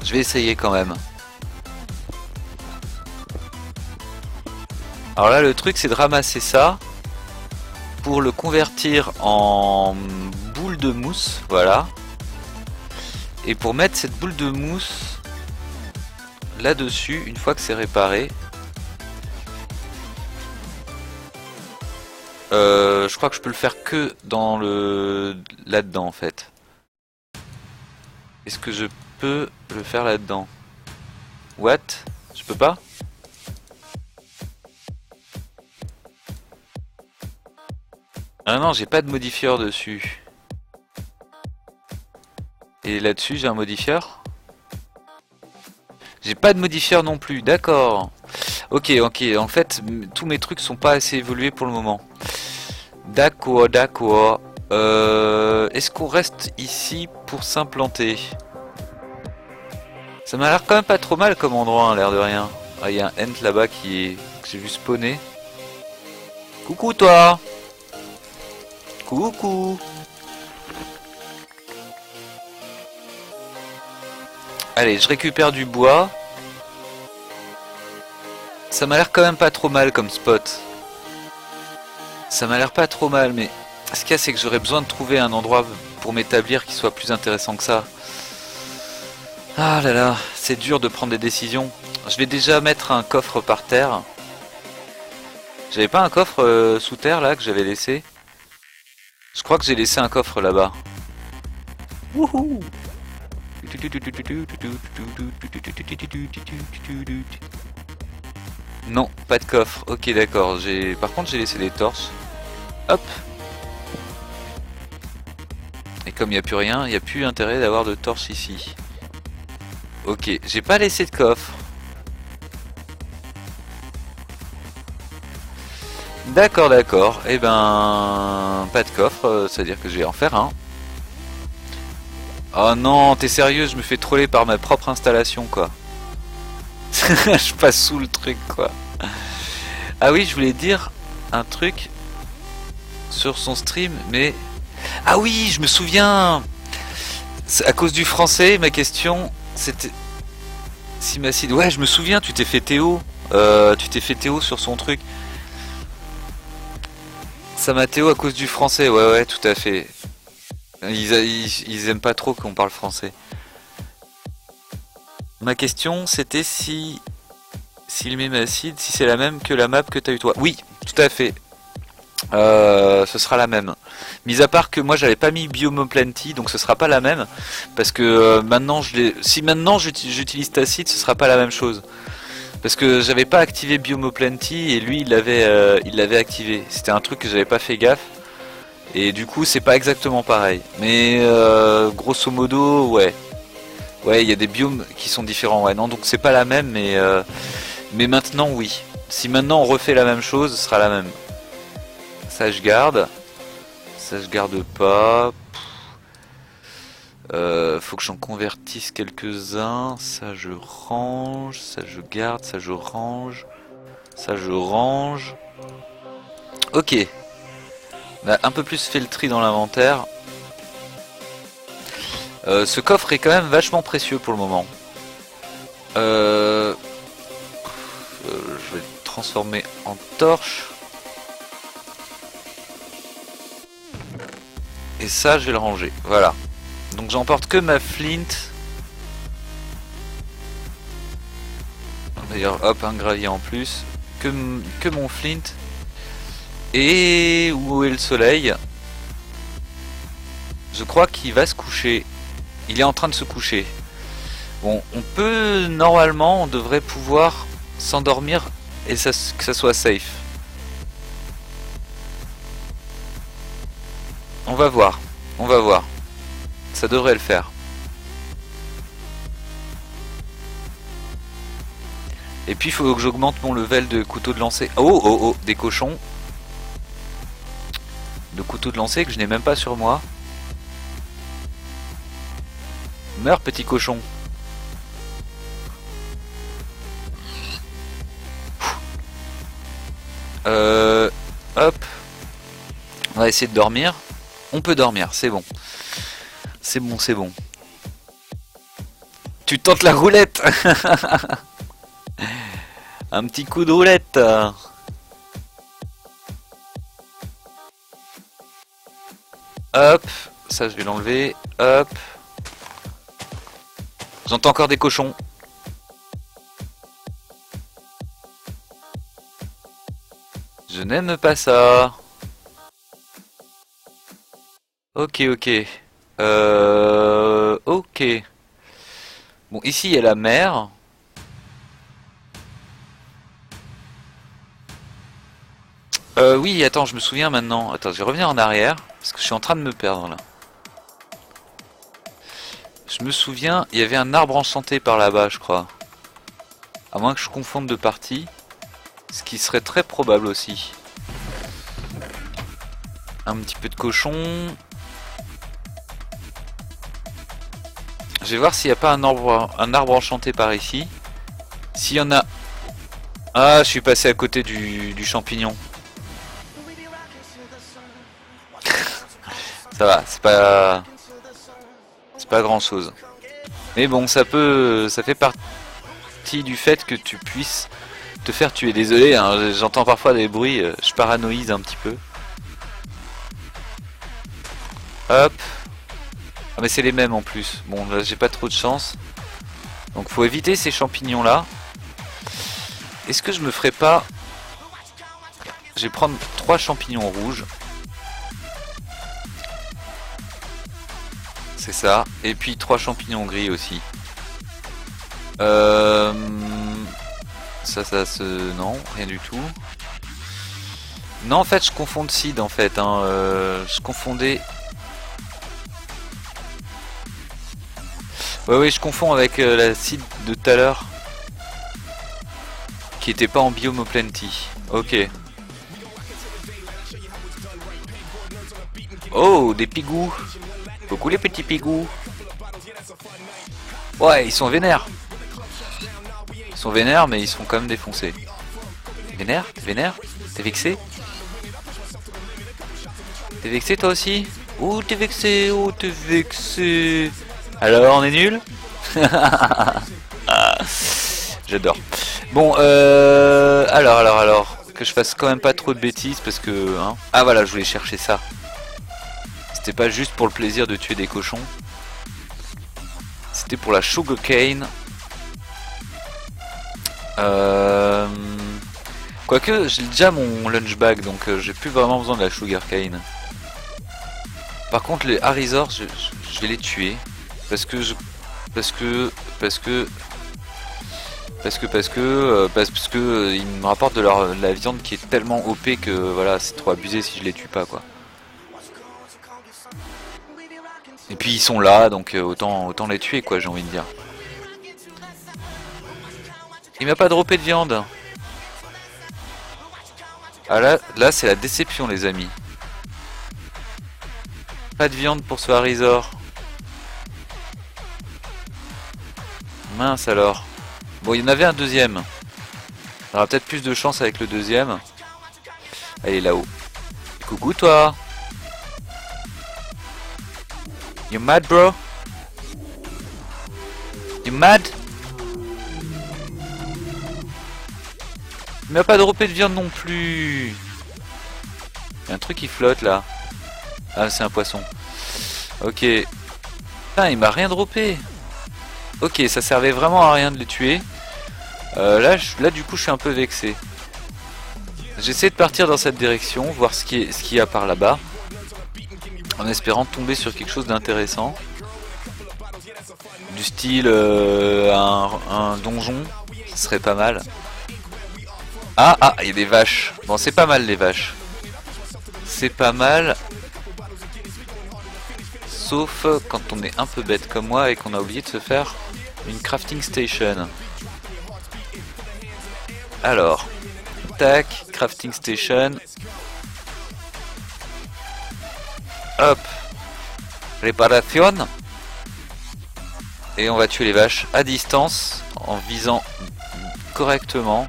je vais essayer quand même. Alors là le truc c'est de ramasser ça pour le convertir en boule de mousse, voilà. Et pour mettre cette boule de mousse là-dessus, une fois que c'est réparé, je crois que je peux le faire que dans le là-dedans en fait. Est-ce que je peux le faire là-dedans? What? Je peux pas? Ah non, j'ai pas de modifieur dessus. Et là-dessus, j'ai un modifieur? J'ai pas de modifieur non plus, d'accord. Ok, en fait, tous mes trucs sont pas assez évolués pour le moment. D'accord. Est-ce qu'on reste ici pour s'implanter? Ça m'a l'air quand même pas trop mal comme endroit, l'air de rien. Ah, il y a un ent là-bas que j'ai vu spawner. Coucou toi! Coucou! Allez, je récupère du bois. Ça m'a l'air quand même pas trop mal comme spot. Ça m'a l'air pas trop mal, mais ce qu'il y a, c'est que j'aurais besoin de trouver un endroit pour m'établir qui soit plus intéressant que ça. Ah là là, c'est dur de prendre des décisions. Je vais déjà mettre un coffre par terre. J'avais pas un coffre sous terre là que j'avais laissé? Je crois que j'ai laissé un coffre là-bas. Wouhou! Non, pas de coffre. Ok, d'accord. Par contre, j'ai laissé des torches. Hop. Et comme il n'y a plus rien, il n'y a plus intérêt d'avoir de torches ici. Ok, j'ai pas laissé de coffre. D'accord. Eh ben, pas de coffre, c'est-à-dire que je vais en faire un. Oh non, t'es sérieux, je me fais troller par ma propre installation, quoi. Je passe sous le truc, quoi. Ah oui, je voulais dire un truc sur son stream, mais... Ah oui, je me souviens. À cause du français, ma question, c'était... Simacide, ouais, je me souviens, tu t'es fait Théo. Tu t'es fait Théo sur son truc. Ça m'a Théo à cause du français, ouais, tout à fait. Ils aiment pas trop qu'on parle français. Ma question c'était si le Mémacide, si c'est la même que la map que t'as eu toi. Oui, tout à fait. Ce sera la même. Mis à part que moi j'avais pas mis Biome Plenty, donc ce sera pas la même. Parce que maintenant si maintenant j'utilise Tacite, ce sera pas la même chose. Parce que j'avais pas activé Biomo Plenty et lui il l'avait activé. C'était un truc que j'avais pas fait gaffe. Et du coup c'est pas exactement pareil. Mais grosso modo ouais. Ouais, il y a des biomes qui sont différents. Ouais, non, donc c'est pas la même, mais maintenant oui. Si maintenant on refait la même chose, ce sera la même. Ça je garde. Ça je garde pas. Faut que j'en convertisse quelques-uns. Ça je range. Ça je garde. Ça je range. Ça je range. Ok. On a un peu plus fait le tri dans l'inventaire. Ce coffre est quand même vachement précieux pour le moment. Je vais le transformer en torche. Et ça, je vais le ranger. Voilà. Donc j'emporte que ma flint. D'ailleurs, hop, un gravier en plus. Que mon flint. Et où est le soleil? Je crois qu'il va se coucher. Il est en train de se coucher. Bon, on peut, normalement, on devrait pouvoir s'endormir et que ça soit safe. On va voir. On va voir. Ça devrait le faire. Et puis il faut que j'augmente mon level de couteau de lancer. Oh oh oh, des cochons. De couteau de lancer que je n'ai même pas sur moi. Meurs petit cochon. Hop. On va essayer de dormir. On peut dormir, c'est bon. C'est bon, c'est bon. Tu tentes la roulette. Un petit coup de roulette. Hop. Ça, je vais l'enlever. Hop. J'entends encore des cochons. Je n'aime pas ça. Ok, ok. Ok. Bon, ici il y a la mer. Oui, attends, je me souviens maintenant. Attends, je vais revenir en arrière. Parce que je suis en train de me perdre là. Je me souviens, il y avait un arbre enchanté par là-bas, je crois. À moins que je confonde de partie. Ce qui serait très probable aussi. Un petit peu de cochon. Je vais voir s'il n'y a pas un arbre enchanté par ici. S'il y en a... Ah, je suis passé à côté du champignon. Ça va, c'est pas grand chose. Mais bon, ça fait partie du fait que tu puisses te faire tuer. Désolé, hein, j'entends parfois des bruits, je paranoïse un petit peu. Hop. Ah mais c'est les mêmes en plus. Bon là j'ai pas trop de chance. Donc faut éviter ces champignons là. Est-ce que je me ferais pas... Je vais prendre 3 champignons rouges. C'est ça. Et puis 3 champignons gris aussi. Ça se... Non, rien du tout. Non en fait je confonds de seed en fait. Hein. Je confondais... Ouais, je confonds avec la seed de tout à l'heure. Qui était pas en Biomo Plenty. Ok. Oh, des pigous. Coucou les petits pigous. Ouais, ils sont vénères. Ils sont vénères, mais ils sont quand même défoncés. Vénère? T'es vénère? T'es vexé? T'es vexé toi aussi? Oh, t'es vexé, oh, t'es vexé. Alors, on est nul? J'adore. Bon, alors, que je fasse quand même pas trop de bêtises parce que... Hein. Ah voilà, je voulais chercher ça. C'était pas juste pour le plaisir de tuer des cochons. C'était pour la sugarcane. Quoique, j'ai déjà mon lunch bag, donc j'ai plus vraiment besoin de la sugarcane. Par contre, les Harizors, je vais les tuer. Parce que parce que ils me rapportent de la viande qui est tellement OP que voilà, c'est trop abusé si je les tue pas quoi. Et puis ils sont là, donc autant les tuer quoi, j'ai envie de dire. Il m'a pas droppé de viande. Ah là c'est la déception les amis. Pas de viande pour ce Harizor. Mince alors. Bon, il y en avait un deuxième. On aura peut-être plus de chance avec le deuxième. Allez, là-haut. Coucou toi. You mad bro? You mad? Il m'a pas droppé de viande non plus. Il y a un truc qui flotte là. Ah, c'est un poisson. Ok. Putain, il m'a rien droppé. Ok, ça servait vraiment à rien de les tuer. Là, du coup, je suis un peu vexé. J'essaie de partir dans cette direction, voir ce qu'il y a par là-bas. En espérant tomber sur quelque chose d'intéressant. Du style un donjon, ce serait pas mal. Ah, il y a des vaches. Bon, c'est pas mal les vaches. C'est pas mal. Sauf quand on est un peu bête comme moi et qu'on a oublié de se faire une crafting station. Alors, tac, crafting station. Hop, réparation. Et on va tuer les vaches à distance en visant correctement.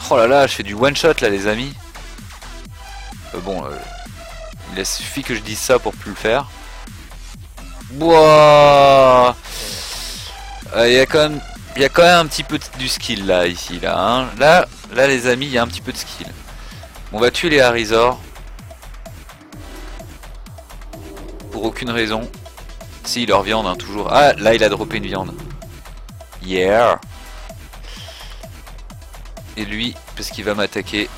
Oh là là, je fais du one shot là les amis. Il suffit que je dise ça pour plus le faire. Wouah, il y a quand même un petit peu du skill là, ici, là. Hein. Là les amis, il y a un petit peu de skill. On va tuer les Harizor. Pour aucune raison. Si, leur viande, hein, toujours. Ah, là, il a droppé une viande. Yeah. Et lui, parce qu'il va m'attaquer.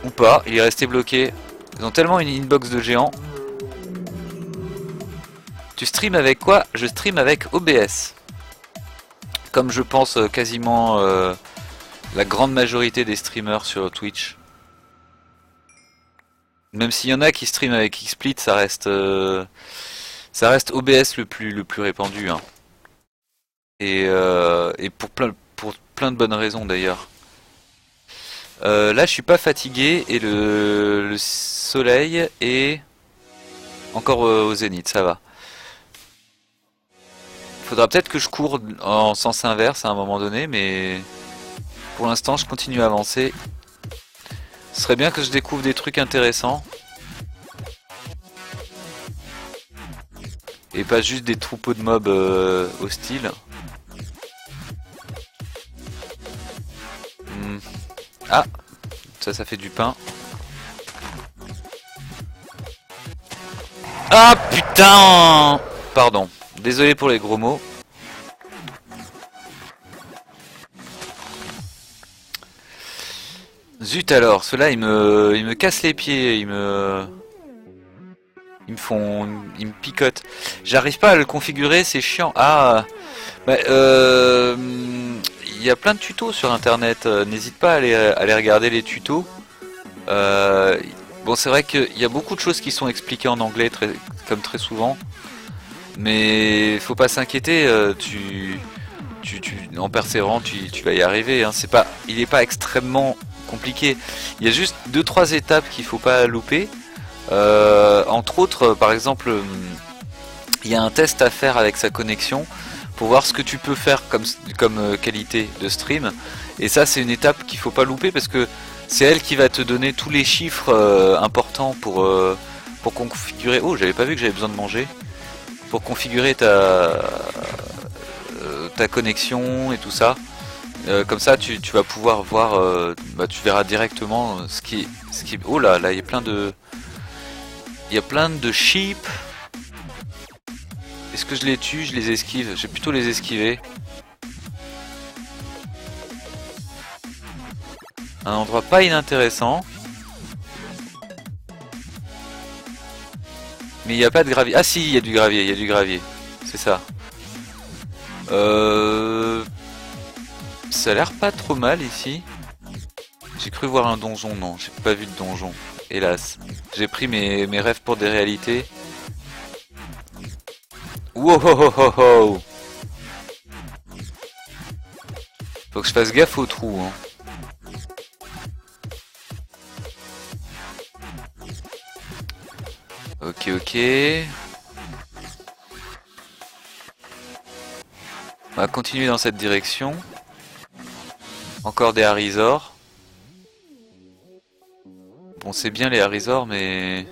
Ou pas, il est resté bloqué. Ils ont tellement une inbox de géant. Tu stream avec quoi? Je stream avec OBS. Comme je pense quasiment la grande majorité des streamers sur Twitch. Même s'il y en a qui stream avec XSplit, ça reste OBS le plus répandu. Hein. Et pour plein de bonnes raisons d'ailleurs. Là je suis pas fatigué et le soleil est encore au zénith, ça va. Faudra peut-être que je cours en sens inverse à un moment donné, mais pour l'instant je continue à avancer. Ce serait bien que je découvre des trucs intéressants. Et pas juste des troupeaux de mobs hostiles. Ah, ça fait du pain. Ah putain! Pardon, désolé pour les gros mots. Zut alors, ceux-là ils me cassent les pieds, ils me picotent. J'arrive pas à le configurer, c'est chiant. Ah, bah, il y a plein de tutos sur internet, n'hésite pas à aller regarder les tutos. Bon, c'est vrai qu'il y a beaucoup de choses qui sont expliquées en anglais, comme très souvent. Mais faut pas s'inquiéter, en persévérant, tu vas y arriver. Hein. Il est pas extrêmement compliqué. Il y a juste 2-3 étapes qu'il faut pas louper. Entre autres, par exemple, il y a un test à faire avec sa connexion pour voir ce que tu peux faire comme qualité de stream. Et ça, c'est une étape qu'il faut pas louper parce que c'est elle qui va te donner tous les chiffres importants pour configurer. Oh, j'avais pas vu que j'avais besoin de manger. Pour configurer ta connexion et tout ça. Comme ça, tu vas pouvoir voir. Tu verras directement ce qui. Oh là, il y a plein de. Il y a plein de sheep. Est-ce que je les tue? Je les esquive. Je vais plutôt les esquiver. Un endroit pas inintéressant. Mais il n'y a pas de gravier. Ah si, il y a du gravier, C'est ça. Ça a l'air pas trop mal ici. J'ai cru voir un donjon, non, j'ai pas vu de donjon, hélas. J'ai pris mes rêves pour des réalités. Wow, ho, ho, ho. Faut que je fasse gaffe aux trous, hein. Ok, ok. On va continuer dans cette direction. Encore des Harizors. Bon, c'est bien les Harizors, mais...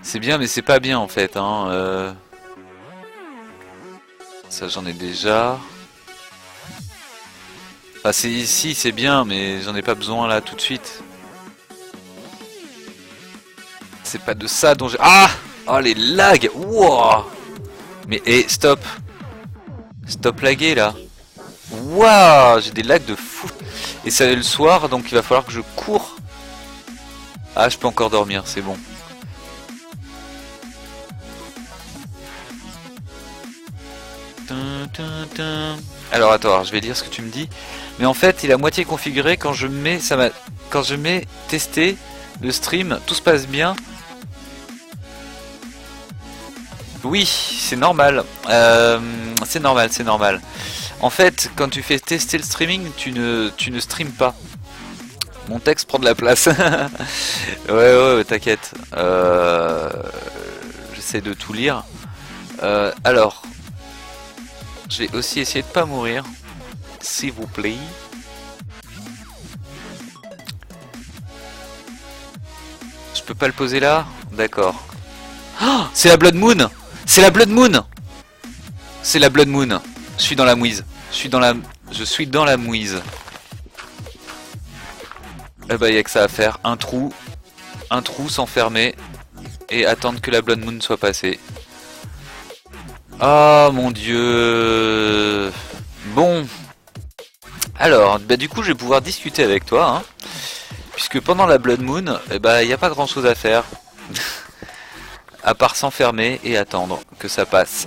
C'est bien, mais c'est pas bien en fait, hein. Ça, j'en ai déjà. Enfin, c'est ici, c'est bien, mais j'en ai pas besoin là tout de suite. C'est pas de ça dont j'ai... Ah! Oh, les lags! Wow! Mais, stop! Stop laguer là! Waouh, j'ai des lags de fou. Et c'est le soir, donc il va falloir que je cours. Ah, je peux encore dormir, c'est bon. Alors attends, je vais lire ce que tu me dis. Mais en fait, il est à moitié configuré quand je mets tester le stream, tout se passe bien. Oui, c'est normal. C'est normal, c'est normal. En fait, quand tu fais tester le streaming, tu ne streams pas. Mon texte prend de la place. ouais, t'inquiète. J'essaie de tout lire. Alors, je vais aussi essayer de pas mourir, s'il vous plaît. Je peux pas le poser là? D'accord. Oh, c'est la Blood Moon! C'est la Blood Moon! C'est la Blood Moon. Je suis dans la mouise. Je suis dans la mouise. Eh bah, y a que ça à faire. Un trou s'enfermer et attendre que la Blood Moon soit passée. Oh mon dieu. Bon. Alors, bah du coup, je vais pouvoir discuter avec toi, hein, puisque pendant la Blood Moon, eh bah, y a pas grand chose à faire. À part s'enfermer et attendre que ça passe.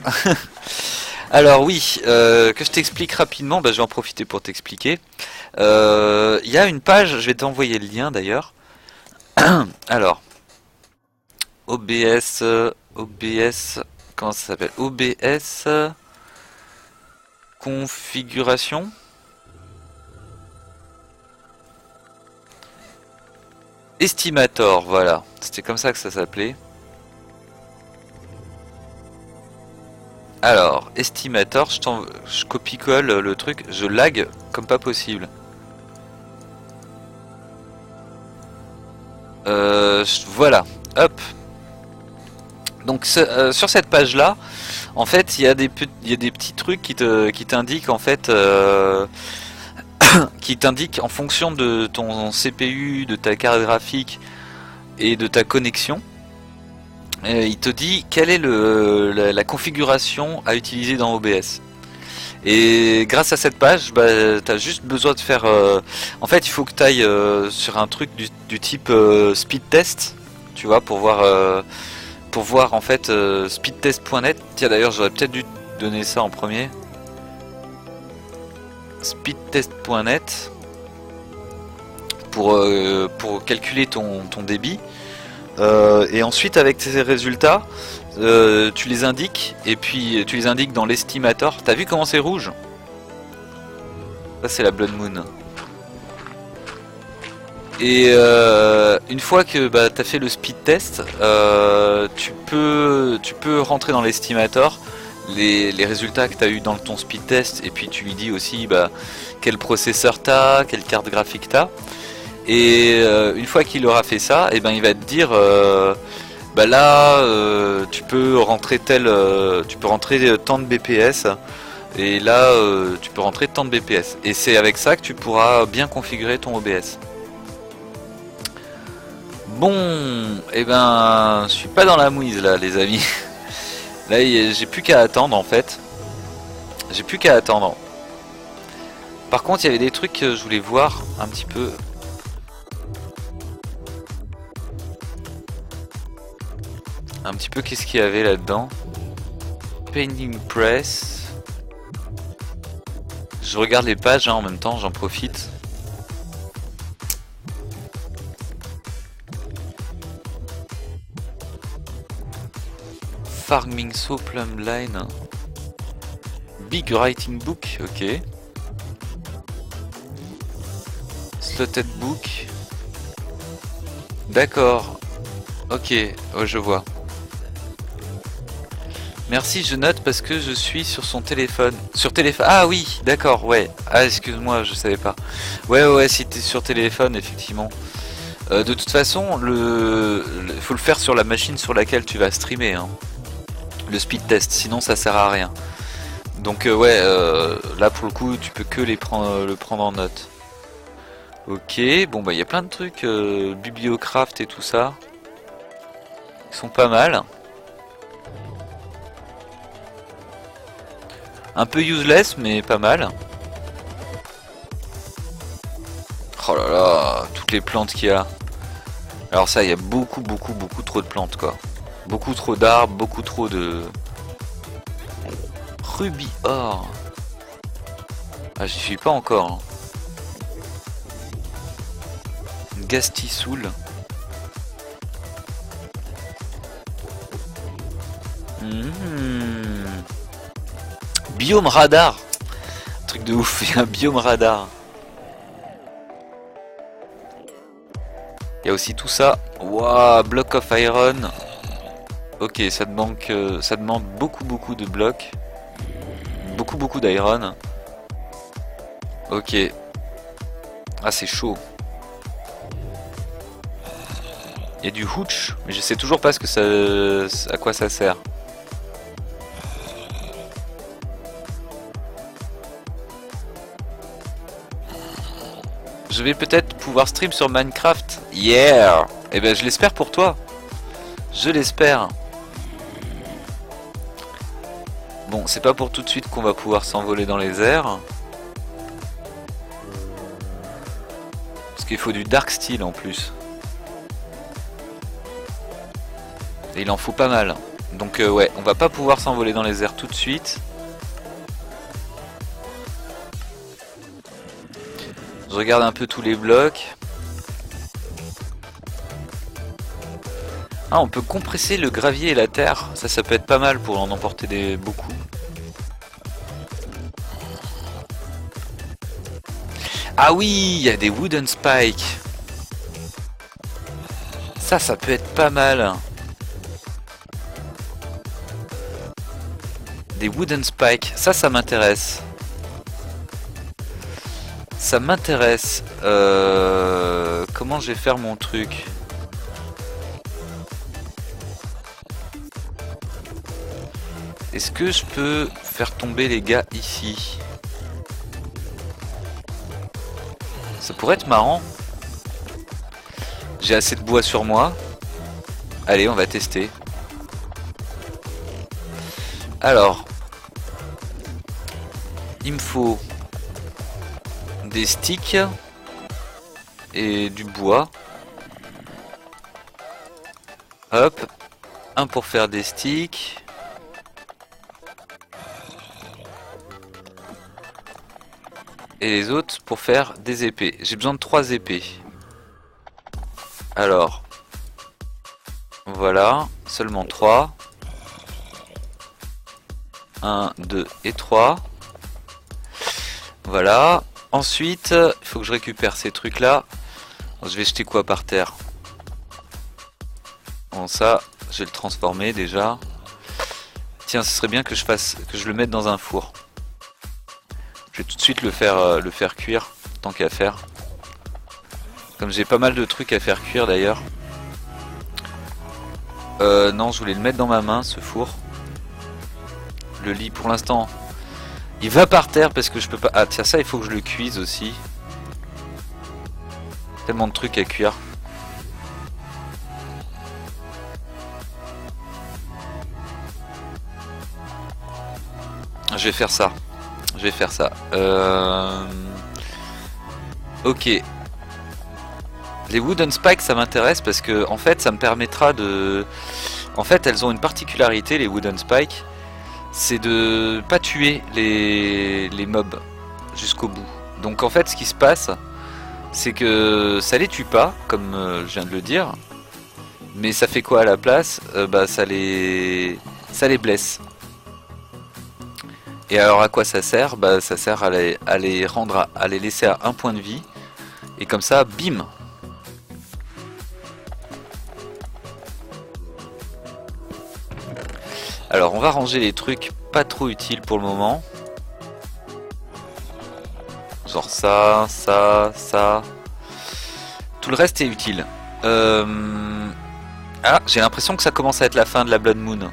Alors oui, que je t'explique rapidement, bah, je vais en profiter pour t'expliquer. Il y a une page, je vais t'envoyer le lien d'ailleurs. Alors, OBS, comment ça s'appelle? OBS configuration. Estimator, voilà, c'était comme ça que ça s'appelait. Alors, Estimator, je copie-colle le truc, je lag comme pas possible. Voilà, hop. Donc sur cette page là, en fait, il y a des petits trucs qui t'indiquent en fait, qui t'indiquent en fonction de ton CPU, de ta carte graphique et de ta connexion. Il te dit quelle est la configuration à utiliser dans OBS. Et grâce à cette page, bah, tu as juste besoin de faire... En fait, il faut que tu ailles sur un truc du type speed test, tu vois, pour voir en fait speedtest.net. Tiens, d'ailleurs, j'aurais peut-être dû donner ça en premier. Speedtest.net pour calculer ton débit. Et ensuite, avec ces résultats, tu les indiques, et puis tu les indiques dans l'estimator. T'as vu comment c'est rouge? Ça, c'est la Blood Moon. Et une fois que bah, tu as fait le speed test, tu peux rentrer dans l'estimator les résultats que tu as eu dans ton speed test, et puis tu lui dis aussi bah, quel processeur tu as, quelle carte graphique tu as. Et une fois qu'il aura fait ça, et ben il va te dire bah là tu peux rentrer tant de BPS, et là tu peux rentrer tant de BPS. Et c'est avec ça que tu pourras bien configurer ton OBS. Bon, et ben je suis pas dans la mouise là les amis. Là j'ai plus qu'à attendre en fait. J'ai plus qu'à attendre. Par contre il y avait des trucs que je voulais voir un petit peu. Qu'est-ce qu'il y avait là-dedans. Painting Press. Je regarde les pages hein, en même temps, j'en profite. Farming Saw Plumb Line. Big Writing Book, ok. Slotted Book. D'accord. Ok, ouais, je vois. Merci, je note parce que je suis sur son téléphone. Sur téléphone. Ah oui, d'accord, ouais. Ah, excuse-moi, je savais pas. Ouais, si t'es sur téléphone, effectivement. De toute façon, faut le faire sur la machine sur laquelle tu vas streamer. Hein. Le speed test, sinon ça sert à rien. Donc là pour le coup, tu peux que le prendre en note. Ok, bon bah il y a plein de trucs, Bibliocraft et tout ça. Ils sont pas mal. Un peu useless mais pas mal. Oh là là, toutes les plantes qu'il y a. Alors ça, il y a beaucoup trop de plantes quoi. Beaucoup trop d'arbres, beaucoup trop de... Ruby or. Ah, j'y suis pas encore. Hein. Ghasty Soul. Biome radar. Truc de ouf, il y a un biome radar. Il y a aussi tout ça. Waouh, Block of Iron. Ok, ça demande beaucoup de blocs. Beaucoup d'iron. Ok. Ah, c'est chaud. Il y a du hooch, mais je sais toujours pas ce que ça, à quoi ça sert. Je vais peut-être pouvoir stream sur Minecraft. Yeah! Eh ben, je l'espère pour toi. Je l'espère. Bon, c'est pas pour tout de suite qu'on va pouvoir s'envoler dans les airs. Parce qu'il faut du dark steel en plus. Et il en faut pas mal. Donc ouais, on va pas pouvoir s'envoler dans les airs tout de suite. Je regarde un peu tous les blocs. Ah, on peut compresser le gravier et la terre. Ça peut être pas mal pour en emporter beaucoup. Ah oui, il y a des wooden spikes. Ça peut être pas mal. Des wooden spikes, ça m'intéresse. Ça m'intéresse. Comment je vais faire mon truc ? Est-ce que je peux faire tomber les gars ici? Ça pourrait être marrant. J'ai assez de bois sur moi. Allez, on va tester. Alors, il me faut des sticks et du bois. Hop, un pour faire des sticks. Et les autres pour faire des épées. J'ai besoin de 3 épées. Alors, voilà, seulement 3. 1, 2 et 3. Voilà. Ensuite, il faut que je récupère ces trucs là. Je vais jeter quoi par terre? Bon, ça, je vais le transformer déjà. Tiens, ce serait bien que je le mette dans un four. Je vais tout de suite le faire cuire, tant qu'à faire. Comme j'ai pas mal de trucs à faire cuire d'ailleurs. Non, je voulais le mettre dans ma main, ce four. Le lit, pour l'instant, il va par terre parce que je peux pas... Ah tiens, ça, il faut que je le cuise aussi. Tellement de trucs à cuire. Je vais faire ça. Ok. Les wooden spikes, ça m'intéresse parce que en fait ça me permettra de... En fait elles ont une particularité, les wooden spikes. c'est de pas tuer les mobs jusqu'au bout. Donc en fait ce qui se passe, c'est que ça les tue pas, comme je viens de le dire, mais ça fait quoi à la place? Bah ça les blesse. Et alors à quoi ça sert? Bah ça sert à les rendre à les laisser à 1 point de vie. Et comme ça, bim! Alors on va ranger les trucs pas trop utiles pour le moment. Genre ça, ça, ça. Tout le reste est utile. Ah, j'ai l'impression que ça commence à être la fin de la Blood Moon.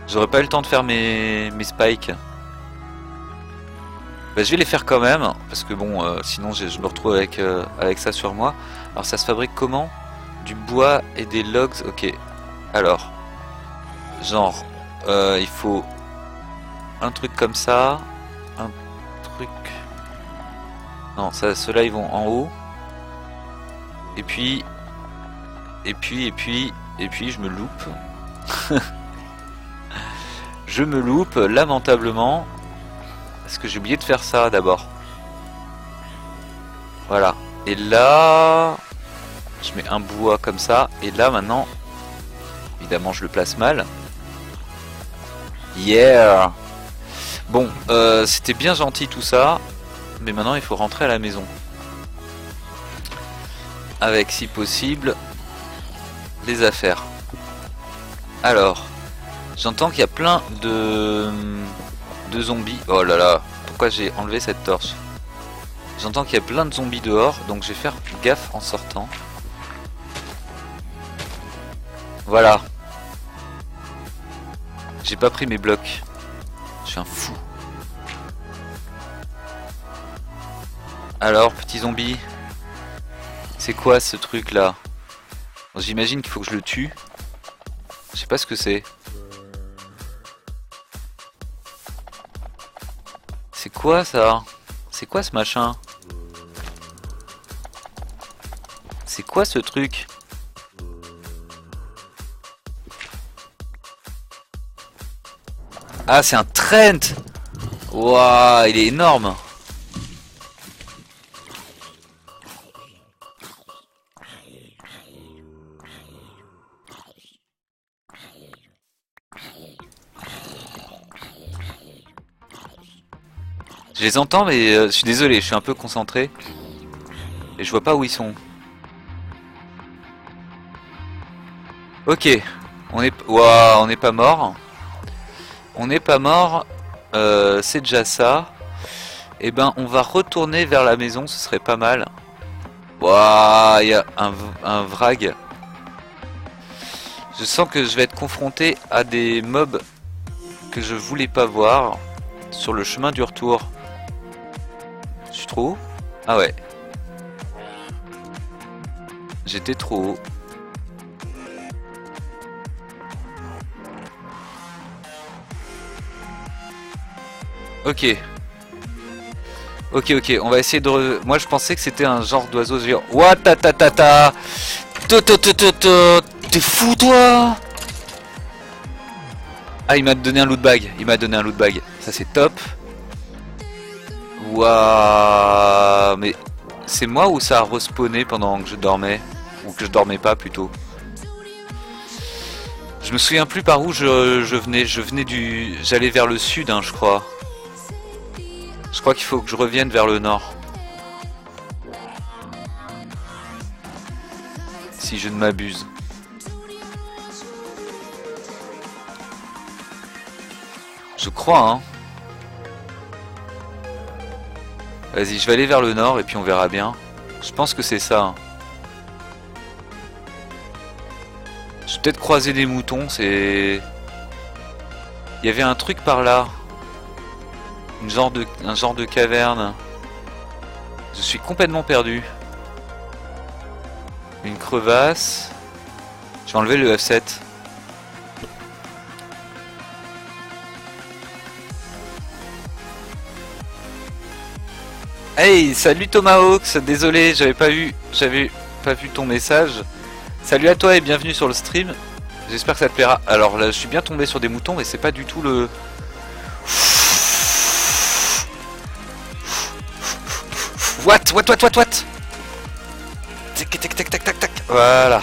J'aurais pas eu le temps de faire mes spikes. Bah, je vais les faire quand même, parce que bon, sinon je me retrouve avec ça sur moi. Alors ça se fabrique comment? Du bois et des logs, ok. Alors, genre, il faut un truc comme ça, un truc... Non, ça, ceux-là ils vont en haut. Et puis, je me loupe. Je me loupe lamentablement. Parce que j'ai oublié de faire ça d'abord. Voilà. Et là, je mets un bois comme ça. Et là maintenant, évidemment je le place mal. Yeah. Bon, c'était bien gentil tout ça. Mais maintenant il faut rentrer à la maison. Avec si possible les affaires. Alors, j'entends qu'il y a plein de zombies. Oh là là, pourquoi j'ai enlevé cette torche? J'entends qu'il y a plein de zombies dehors, donc je vais faire gaffe en sortant. Voilà. J'ai pas pris mes blocs. Je suis un fou. Alors, petit zombie, c'est quoi ce truc là? J'imagine qu'il faut que je le tue. Je sais pas ce que c'est. C'est quoi ça? C'est quoi ce machin? C'est quoi ce truc? Ah, c'est un Trent! Waouh, il est énorme! Je les entends, mais je suis désolé, je suis un peu concentré. Et je vois pas où ils sont. Ok, on est pas mort. On n'est pas mort, c'est déjà ça. Et ben on va retourner vers la maison, ce serait pas mal. Waouh, il y a un vrag. Je sens que je vais être confronté à des mobs que je voulais pas voir sur le chemin du retour. Je suis trop haut? Ah ouais. J'étais trop haut. Ok. Ok, on va essayer de... Moi je pensais que c'était un genre d'oiseau géant. What ta ta ta ta. T'es fou toi? Ah, il m'a donné un loot bag. Ça c'est top. Waouh. Mais c'est moi ou ça a respawné pendant que je dormais? Ou que je dormais pas plutôt? Je me souviens plus par où je venais. J'allais vers le sud, hein, je crois. Je crois qu'il faut que je revienne vers le nord. Si je ne m'abuse. Je crois, hein. Vas-y, je vais aller vers le nord et puis on verra bien. Je pense que c'est ça. Hein. Je vais peut-être croiser des moutons, c'est... Il y avait un truc par là. Un genre de caverne. Je suis complètement perdu. Une crevasse. Je vais enlever le F7. Hey, salut Tomahawks, désolé, j'avais pas vu ton message. Salut à toi et bienvenue sur le stream. J'espère que ça te plaira. Alors là, je suis bien tombé sur des moutons, mais c'est pas du tout le... What? Tac, tac, tac, tac, tac, tac. Voilà.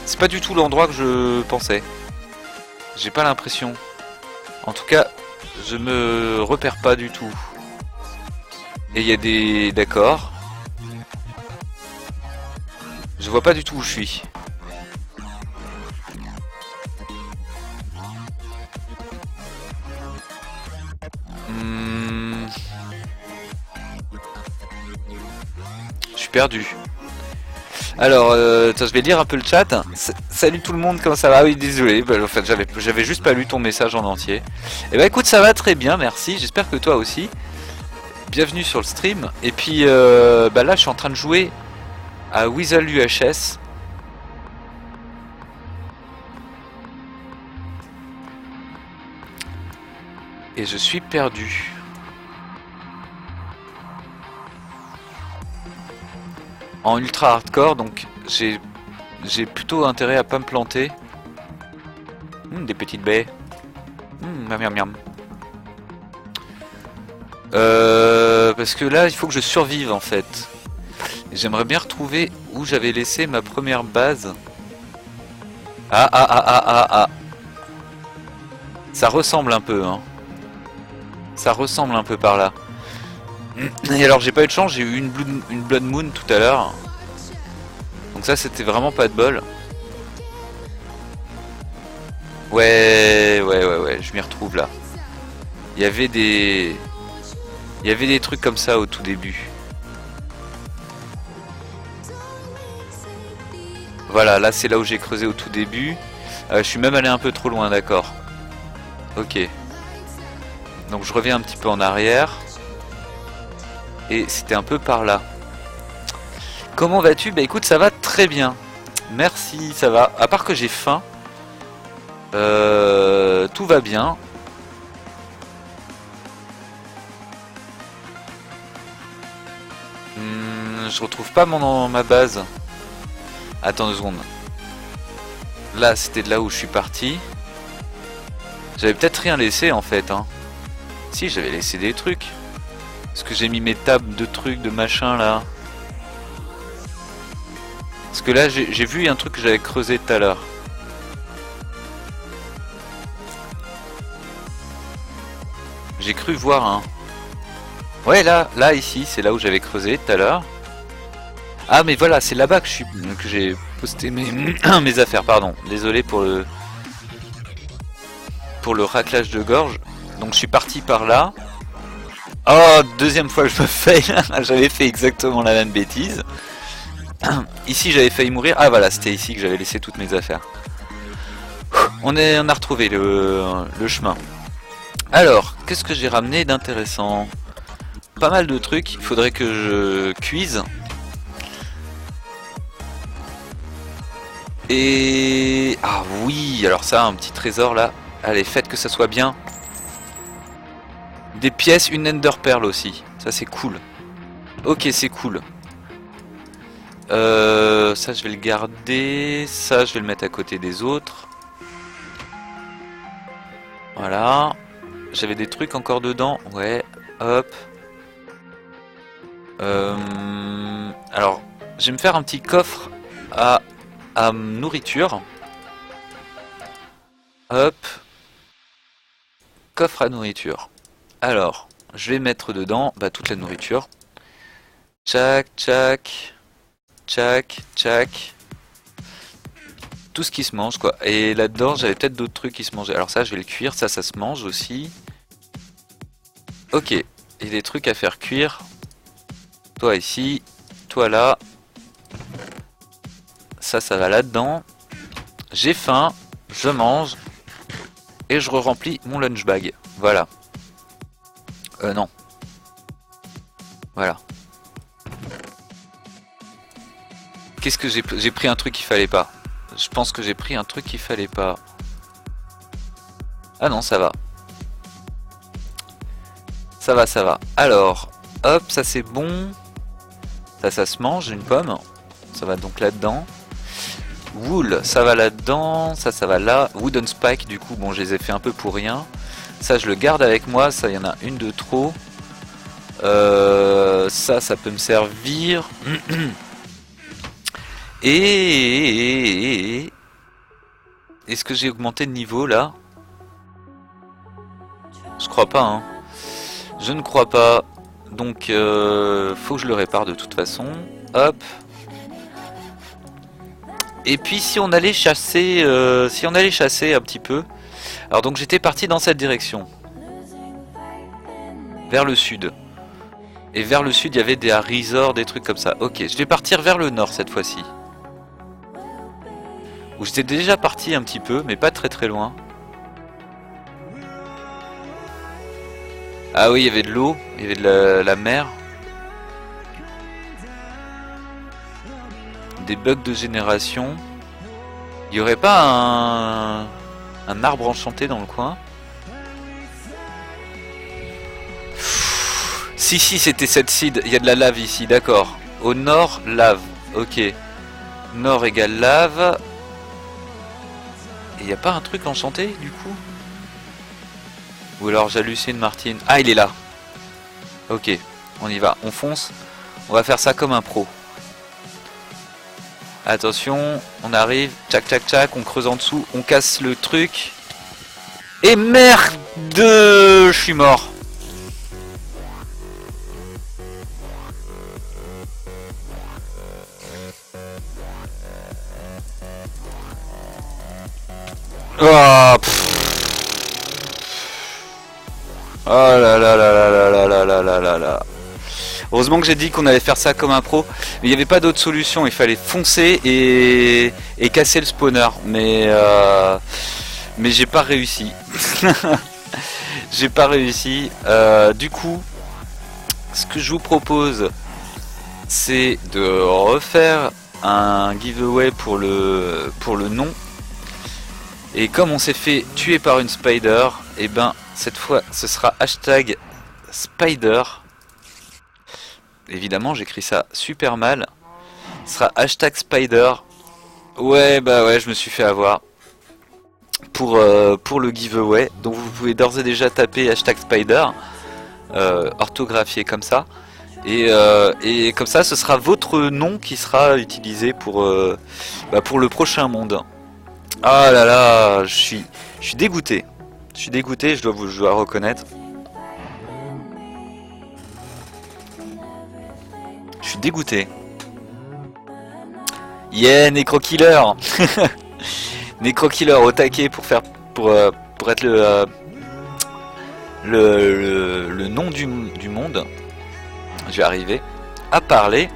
C'est pas du tout l'endroit que je pensais. J'ai pas l'impression. En tout cas, je me repère pas du tout. Et il y a des... D'accord. Je vois pas du tout où je suis. Je suis perdu. Alors, je vais lire un peu le chat. Salut tout le monde, comment ça va? Oui, désolé, bah, en fait, j'avais juste pas lu ton message en entier. Et bah écoute, ça va très bien, merci. J'espère que toi aussi. Bienvenue sur le stream. Et puis, bah là, je suis en train de jouer à Weasel UHS. Et je suis perdu. En ultra hardcore, donc j'ai plutôt intérêt à pas me planter. Des petites baies. Miam miam miam. Parce que là, il faut que je survive en fait. J'aimerais bien retrouver où j'avais laissé ma première base. Ah. Ça ressemble un peu, hein. Ça ressemble un peu par là. Et alors j'ai pas eu de chance, j'ai eu une Blood Moon tout à l'heure. Donc ça c'était vraiment pas de bol. Ouais, je m'y retrouve là. Il y avait des trucs comme ça au tout début. Voilà, là c'est là où j'ai creusé au tout début. Je suis même allé un peu trop loin, d'accord. Ok. Donc je reviens un petit peu en arrière. Et c'était un peu par là. Comment vas-tu? Bah écoute, ça va très bien. Merci, ça va. À part que j'ai faim. Tout va bien. Je retrouve pas ma base. Attends 2 secondes. Là, c'était de là où je suis parti. J'avais peut-être rien laissé en fait, hein. Si, j'avais laissé des trucs. Est-ce que j'ai mis mes tables de trucs, de machin là? Parce que là, j'ai vu un truc que j'avais creusé tout à l'heure. J'ai cru voir un... Ouais, là, ici, c'est là où j'avais creusé tout à l'heure. Ah, mais voilà, c'est là-bas que j'ai posté mes affaires, pardon. Désolé pour le raclage de gorge. Donc je suis parti par là. Oh, deuxième fois que je me fais. J'avais fait exactement la même bêtise. Ici j'avais failli mourir. Ah voilà, c'était ici que j'avais laissé toutes mes affaires. On a retrouvé le chemin. Alors, qu'est-ce que j'ai ramené d'intéressant? Pas mal de trucs. Il faudrait que je cuise. Et... Ah oui, alors ça, un petit trésor là. Allez, faites que ça soit bien. Des pièces, une Ender Pearl aussi. Ça c'est cool. Ok, c'est cool. Ça je vais le garder. Ça je vais le mettre à côté des autres. Voilà. J'avais des trucs encore dedans. Ouais, hop. Alors, je vais me faire un petit coffre à nourriture. Hop. Coffre à nourriture. Alors, je vais mettre dedans toute la nourriture. Tchac, tchac. Tchac, tchac. Tout ce qui se mange quoi. Et là-dedans, j'avais peut-être d'autres trucs qui se mangeaient. Alors ça, je vais le cuire. Ça se mange aussi. Ok. Et des trucs à faire cuire. Toi ici. Toi là. Ça va là-dedans. J'ai faim. Je mange. Et je remplis mon lunch bag. Voilà. Non. Voilà. Qu'est-ce que j'ai pris un truc qu'il fallait pas. Je pense que j'ai pris un truc qu'il fallait pas. Ah non, ça va. Ça va, ça va. Alors, hop, ça c'est bon. Ça se mange, une pomme. Ça va donc là-dedans. Wool, ça va là-dedans, ça va là. Wooden Spike, du coup, bon, je les ai fait un peu pour rien. Ça, je le garde avec moi, ça, il y en a une de trop. Ça peut me servir. Et... Est-ce que j'ai augmenté de niveau, là? Je crois pas, hein. Je ne crois pas. Donc, faut que je le répare de toute façon. Hop. Et puis si on allait chasser, un petit peu. Alors donc j'étais parti dans cette direction, vers le sud. Et vers le sud il y avait des resorts, des trucs comme ça. Ok, je vais partir vers le nord cette fois-ci. Où j'étais déjà parti un petit peu, mais pas très très loin. Ah oui, il y avait de l'eau, il y avait de la mer. Des bugs de génération. Il y aurait pas un arbre enchanté dans le coin? Si c'était cette seed. Il y a de la lave ici, d'accord. Au nord, lave. Ok. Nord égale lave. Et il n'y a pas un truc enchanté du coup? Ou alors j'hallucine Martine. Ah, il est là. Ok, on y va, on fonce. On va faire ça comme un pro. Attention, on arrive, tchac tchac tchac, on creuse en dessous, on casse le truc. Et merde, je suis mort. Oh, oh là là là là là là là là là là là. Heureusement que j'ai dit qu'on allait faire ça comme un pro, mais il n'y avait pas d'autre solution, il fallait foncer et casser le spawner, mais j'ai pas réussi. J'ai pas réussi. Du coup, ce que je vous propose, c'est de refaire un giveaway pour le nom. Et comme on s'est fait tuer par une spider, et ben cette fois ce sera hashtag spider. Évidemment j'écris ça super mal. Ce sera hashtag spider. Ouais bah ouais, je me suis fait avoir pour le giveaway. Donc vous pouvez d'ores et déjà taper hashtag spider, orthographié comme ça. Et comme ça ce sera votre nom qui sera utilisé pour le prochain monde. Ah là là, je suis dégoûté. Je suis dégoûté, je dois reconnaître. Je suis dégoûté. Yeah, Necrokiller. Necrokiller au taquet pour être le nom du monde. Je vais arriver à parler.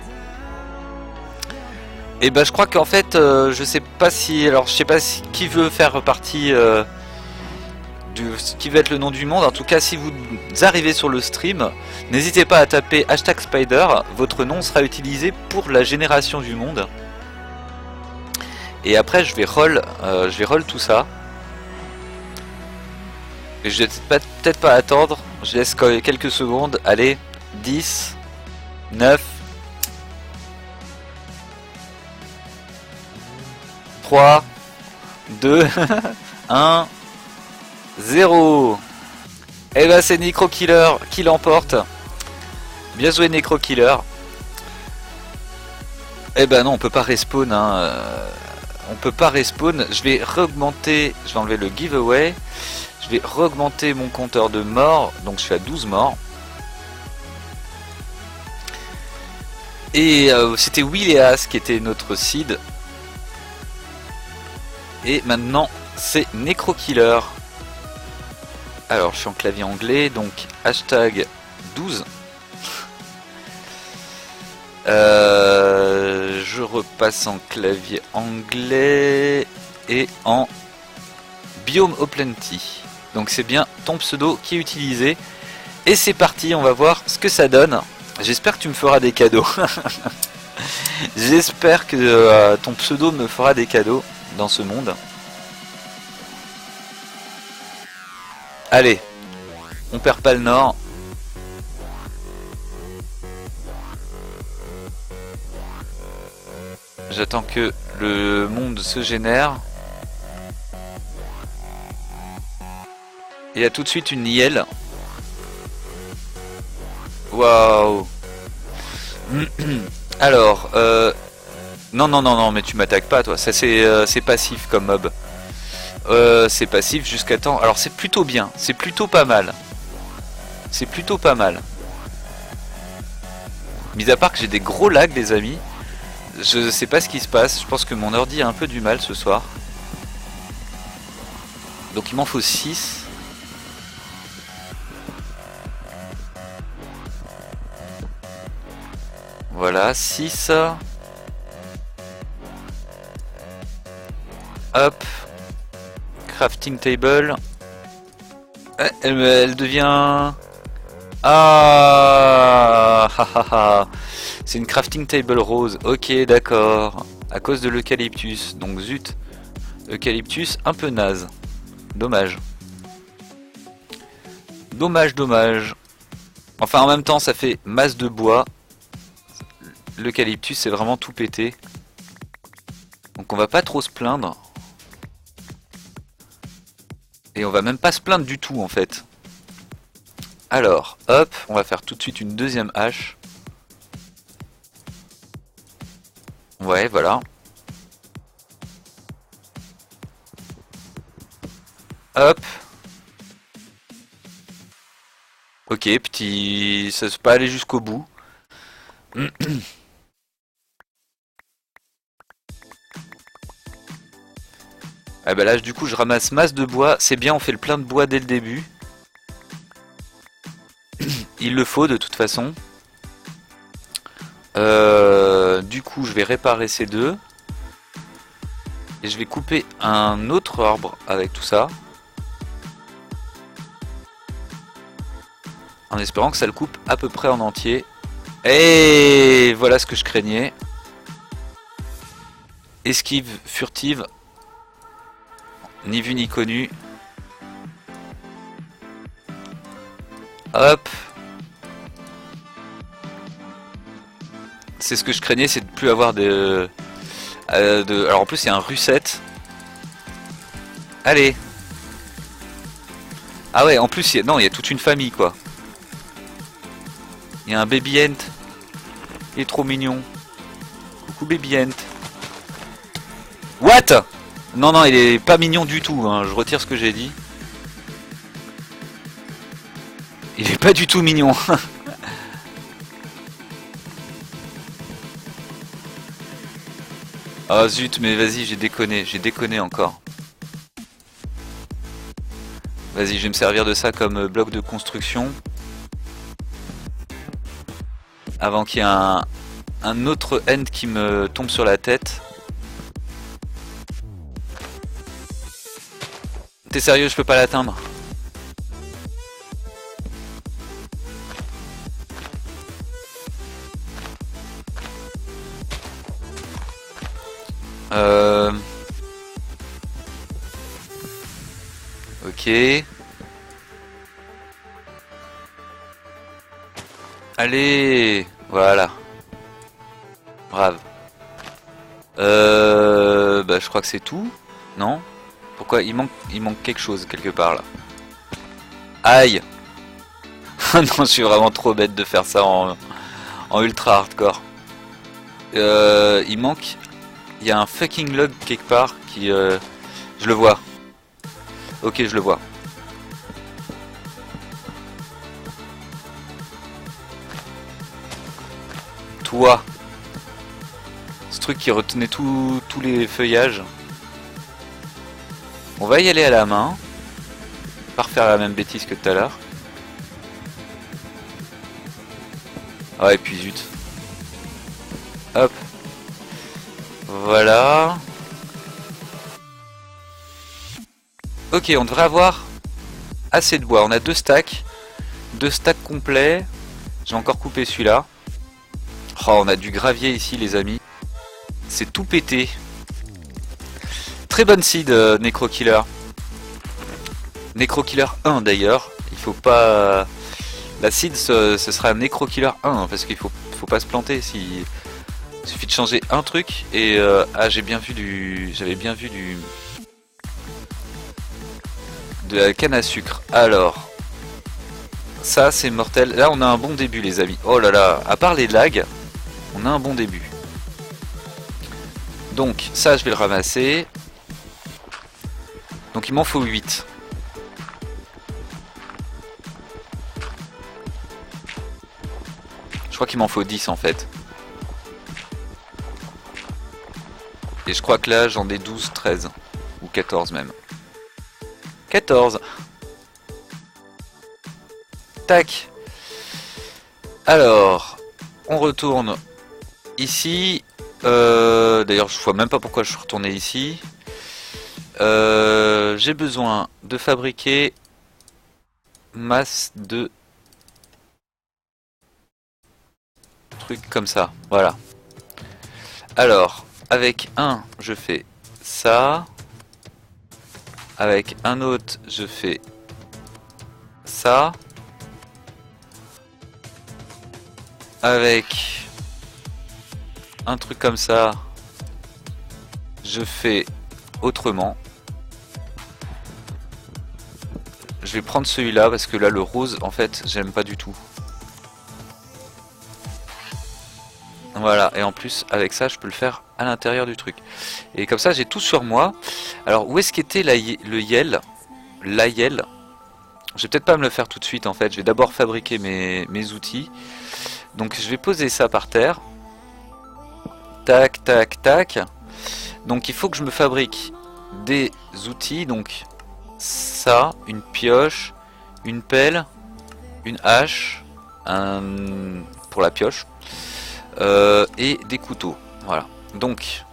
Et ben je crois qu'en fait je sais pas si qui veut faire partie qui veut être le nom du monde. En tout cas si vous arrivez sur le stream, n'hésitez pas à taper hashtag spider, votre nom sera utilisé pour la génération du monde. Et après je vais roll tout ça. Et je vais peut-être pas attendre, je laisse quelques secondes. Allez, 10, 9, 3, 2, 1, 0. Et bah c'est Necrokiller qui l'emporte. Bien joué Necrokiller. Et bah non, on peut pas respawn hein. On peut pas respawn. Je vais enlever le giveaway. Je vais augmenter mon compteur de morts. Donc je suis à 12 morts. Et c'était Willias qui était notre seed. Et maintenant c'est Necrokiller. Alors je suis en clavier anglais, donc hashtag 12. Je repasse en clavier anglais et en biome au plenty. Donc c'est bien ton pseudo qui est utilisé. Et c'est parti, on va voir ce que ça donne. J'espère que tu me feras des cadeaux. J'espère que ton pseudo me fera des cadeaux dans ce monde. Allez, on perd pas le nord. J'attends que le monde se génère. Il y a tout de suite une nielle. Waouh. Alors, non, non, non, non, mais tu m'attaques pas, toi. Ça, c'est passif comme mob. C'est passif jusqu'à temps. Alors, c'est plutôt bien. C'est plutôt pas mal. C'est plutôt pas mal. Mis à part que j'ai des gros lags, les amis. Je sais pas ce qui se passe. Je pense que mon ordi a un peu du mal ce soir. Donc, il m'en faut 6. Voilà, 6. Hop. Crafting table. Elle devient... Ah, c'est une crafting table rose. Ok, d'accord. À cause de l'eucalyptus. Donc zut. Eucalyptus un peu naze. Dommage. Dommage, dommage. Enfin, en même temps, ça fait masse de bois. L'eucalyptus, c'est vraiment tout pété. Donc on va pas trop se plaindre. Et on va même pas se plaindre du tout en fait. Alors, hop, on va faire tout de suite une deuxième hache. Ouais, voilà. Hop. Ok, petit... ça se peut pas aller jusqu'au bout. Ah bah là du coup je ramasse masse de bois, c'est bien, on fait le plein de bois dès le début. Il le faut de toute façon. Du coup je vais réparer ces deux. Et je vais couper un autre arbre avec tout ça. En espérant que ça le coupe à peu près en entier. Et voilà ce que je craignais. Esquive furtive. Ni vu ni connu. Hop. C'est ce que je craignais, c'est de plus avoir de... Alors en plus il y a un russette. Allez. Ah ouais, en plus non, il y a toute une famille quoi. Il y a un baby ant. Il est trop mignon. Coucou baby ant. What? Non, non, il est pas mignon du tout, hein. Je retire ce que j'ai dit. Il est pas du tout mignon. Ah zut, mais vas-y, j'ai déconné encore. Vas-y, je vais me servir de ça comme bloc de construction. Avant qu'il y ait un autre end qui me tombe sur la tête. T'es sérieux, je peux pas l'atteindre? Ok. Allez, voilà. Brave. Bah je crois que c'est tout, non? Pourquoi il manque quelque chose quelque part là. Aïe. Non, je suis vraiment trop bête de faire ça en ultra hardcore. Il manque... Il y a un fucking log quelque part qui... Je le vois. Ok, je le vois. Toi. Ce truc qui retenait tous les feuillages. On va y aller à la main. Pas refaire la même bêtise que tout à l'heure. Ah et puis zut. Hop. Voilà. Ok, on devrait avoir assez de bois. On a 2 stacks. 2 stacks complets. J'ai encore coupé celui-là. Oh, on a du gravier ici les amis. C'est tout pété. Très bonne seed Necrokiller. Necrokiller 1 d'ailleurs. Il faut pas... La seed ce sera Necrokiller 1 parce qu'il faut pas se planter si... Il suffit de changer un truc et ah j'avais bien vu de la canne à sucre. Alors ça c'est mortel. Là on a un bon début les amis. Oh là là, à part les lags, on a un bon début. Donc ça je vais le ramasser. Donc il m'en faut 8. Je crois qu'il m'en faut 10 en fait. Et je crois que là j'en ai 12, 13. Ou 14 même. 14. Tac. Alors, on retourne ici. D'ailleurs je vois même pas pourquoi je suis retourné ici. J'ai besoin de fabriquer masse de trucs comme ça. Voilà. Alors, avec un, je fais ça. Avec un autre, je fais ça. Avec un truc comme ça, je fais autrement. Je vais prendre celui-là parce que là, le rose, en fait, j'aime pas du tout. Voilà, et en plus avec ça je peux le faire à l'intérieur du truc. Et comme ça j'ai tout sur moi. Alors où est-ce qu'était le yel? La yel. Je vais peut-être pas me le faire tout de suite en fait. Je vais d'abord fabriquer mes outils. Donc je vais poser ça par terre. Tac, tac, tac. Donc il faut que je me fabrique des outils. Donc ça, une pioche, une pelle, une hache, pour la pioche. Et des couteaux. Voilà. Donc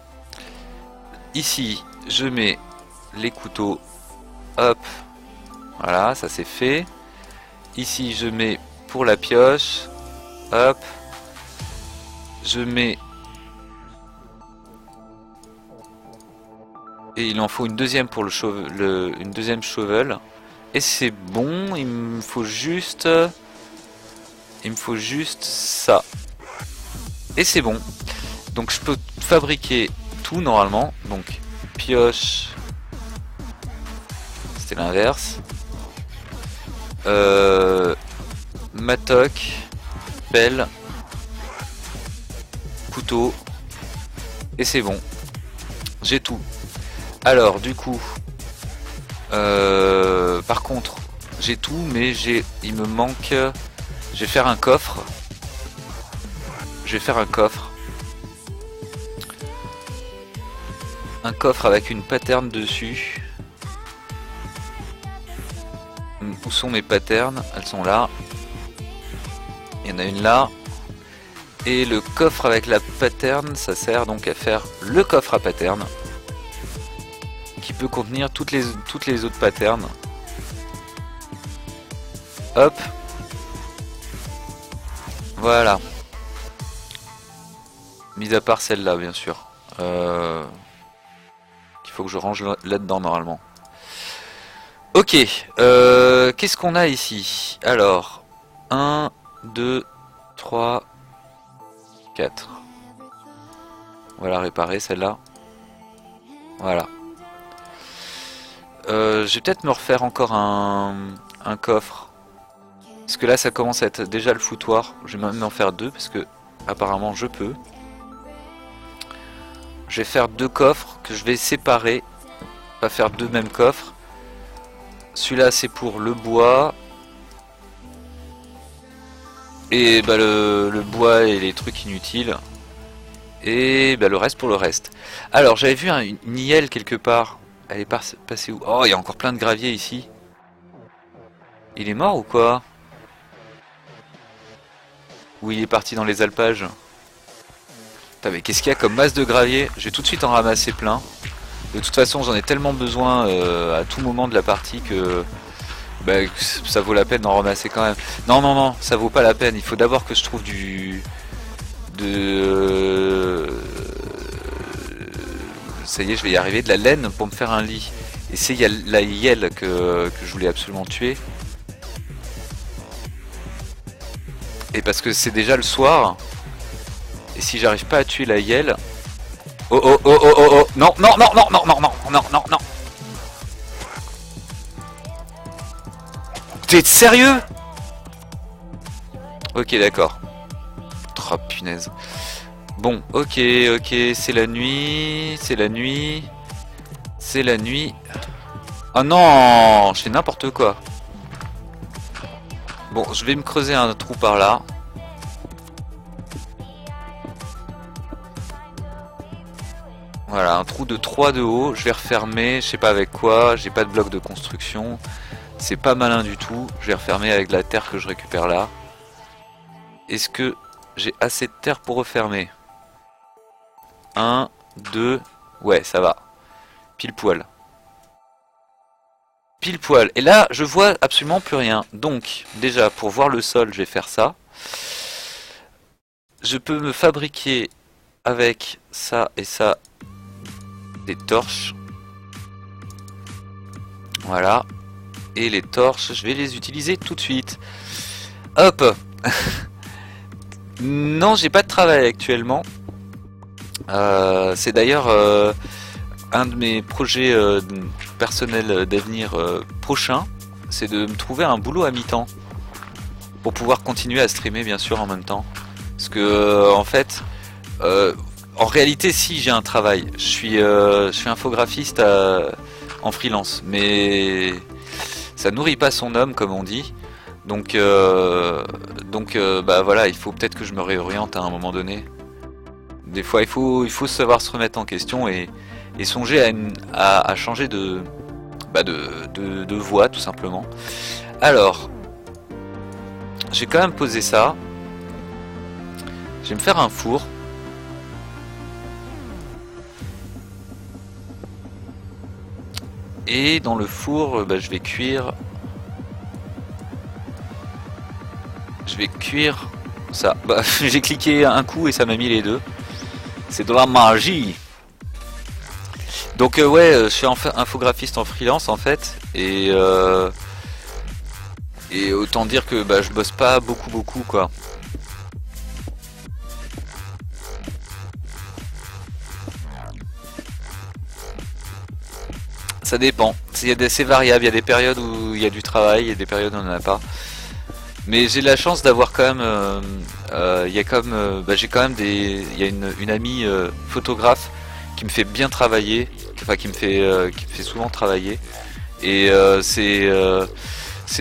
ici je mets les couteaux. Hop. Voilà, ça c'est fait. Ici je mets pour la pioche. Hop. Je mets. Et il en faut une deuxième pour une deuxième shovel. Et c'est bon. Il me faut juste ça. Et c'est bon. Donc je peux fabriquer tout normalement. Donc pioche. C'était l'inverse. Matoc. Pelle. Couteau. Et c'est bon. J'ai tout. Alors du coup. Par contre. J'ai tout mais il me manque. Je vais faire un coffre. Je vais faire un coffre. Un coffre avec une pattern dessus. Où sont mes patterns? Elles sont là. Il y en a une là. Et le coffre avec la pattern, ça sert donc à faire le coffre à pattern. Qui peut contenir toutes les autres patterns. Hop. Voilà. Mis à part celle-là, bien sûr. Qu'il faut que je range là-dedans, normalement. Ok. Qu'est-ce qu'on a ici? Alors, 1, 2, 3, 4. On va la réparer, celle-là. Voilà. Je vais peut-être me refaire encore un coffre. Parce que là, ça commence à être déjà le foutoir. Je vais même en faire 2, parce que apparemment, je peux. Je vais faire 2 coffres que je vais séparer. Pas faire 2 mêmes coffres. Celui-là c'est pour le bois. Et bah le bois et les trucs inutiles. Et bah le reste pour le reste. Alors j'avais vu une IL quelque part. Elle est passée où? Oh il y a encore plein de gravier ici. Il est mort ou quoi? Ou il est parti dans les alpages? Putain, mais qu'est-ce qu'il y a comme masse de gravier? Je vais tout de suite en ramasser plein. De toute façon j'en ai tellement besoin à tout moment de la partie que ça vaut la peine d'en ramasser quand même. Non non non, ça vaut pas la peine. Il faut d'abord que je trouve ça y est, je vais y arriver, de la laine pour me faire un lit. Et c'est la hyène que je voulais absolument tuer. Et parce que c'est déjà le soir. Et si j'arrive pas à tuer la Yel... Oh oh oh oh oh oh. Non non non non non non non non non non. T'es sérieux? Ok, d'accord. Oh punaise. Bon, ok, ok, c'est la nuit, c'est la nuit, c'est la nuit. Oh non, je fais n'importe quoi. Bon, je vais me creuser un trou par là. Voilà, un trou de 3 de haut, je vais refermer, je sais pas avec quoi, j'ai pas de bloc de construction. C'est pas malin du tout, je vais refermer avec de la terre que je récupère là. Est-ce que j'ai assez de terre pour refermer? 1, 2, ouais ça va. Pile poil. Pile poil. Et là je vois absolument plus rien. Donc déjà pour voir le sol je vais faire ça. Je peux me fabriquer avec ça et ça des torches. Voilà. Et les torches je vais les utiliser tout de suite. Hop. Non j'ai pas de travail actuellement. C'est d'ailleurs un de mes projets personnels d'avenir prochain, c'est de me trouver un boulot à mi-temps pour pouvoir continuer à streamer bien sûr en même temps. Parce que en fait, en réalité si j'ai un travail, je suis infographiste en freelance, mais ça nourrit pas son homme comme on dit. Donc bah voilà, il faut peut-être que je me réoriente à un moment donné. Des fois, il faut savoir se remettre en question et songer à changer de voie, tout simplement. Alors, j'ai quand même posé ça. Je vais me faire un four. Et dans le four, bah, je vais cuire. Je vais cuire ça. Bah, j'ai cliqué un coup et ça m'a mis les deux. C'est de la magie. Donc ouais, je suis infographiste en freelance en fait. Et autant dire que bah, je bosse pas beaucoup quoi. Ça dépend. C'est variable. Il y a des périodes où il y a du travail et des périodes où on n'en a pas. Mais j'ai la chance d'avoir quand même, j'ai quand même il y a une amie photographe qui me fait bien travailler, enfin qui me fait souvent travailler. Et c'est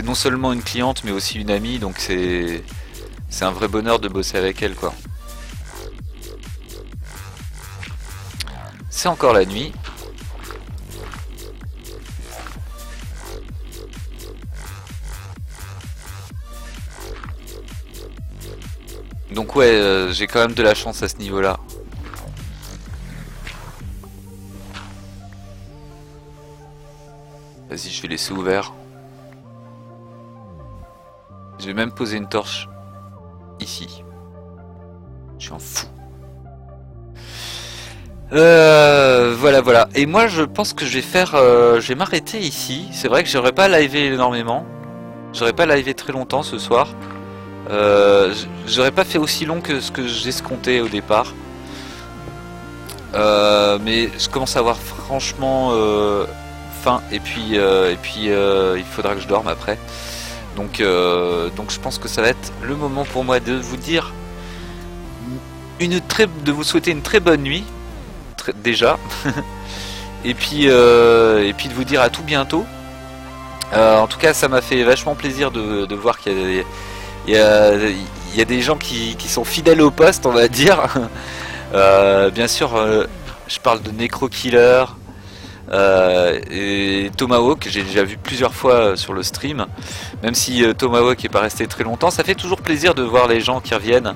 non seulement une cliente mais aussi une amie, donc c'est un vrai bonheur de bosser avec elle quoi. C'est encore la nuit. Donc ouais, j'ai quand même de la chance à ce niveau-là. Vas-y, je vais laisser ouvert. Je vais même poser une torche ici. Je suis un fou. Voilà. Et moi, je pense que je vais faire, je vais m'arrêter ici. C'est vrai que j'aurais pas livé énormément. J'aurais pas livé très longtemps ce soir. J'aurais pas fait aussi long que ce que j'escomptais au départ. Mais je commence à avoir franchement faim et puis il faudra que je dorme après. Donc je pense que ça va être le moment pour moi de vous dire de vous souhaiter une très bonne nuit déjà. et puis de vous dire à tout bientôt. En tout cas ça m'a fait vachement plaisir de voir qu'il y a des gens qui sont fidèles au poste, on va dire. Bien sûr, je parle de Necrokiller et Tomahawk, que j'ai déjà vu plusieurs fois sur le stream. Même si Tomahawk n'est pas resté très longtemps, ça fait toujours plaisir de voir les gens qui reviennent.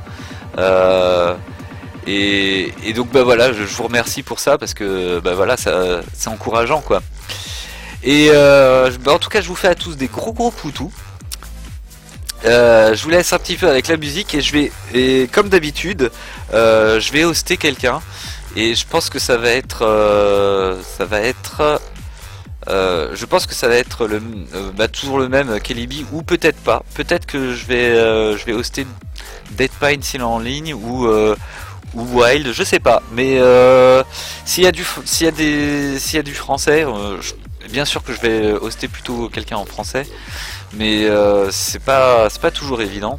Et donc bah voilà, je vous remercie pour ça parce que bah voilà, c'est encourageant quoi. Et en tout cas, je vous fais à tous des gros poutous. Je vous laisse un petit peu avec la musique et comme d'habitude je vais hoster quelqu'un et je pense que ça va être je pense que ça va être toujours le même Kelibi ou peut-être pas. Peut-être que je vais hoster Dead Pine s'il est en ligne ou ou Wild, je sais pas. Mais s'il y a du français, bien sûr que je vais hoster plutôt quelqu'un en français, mais c'est pas toujours évident.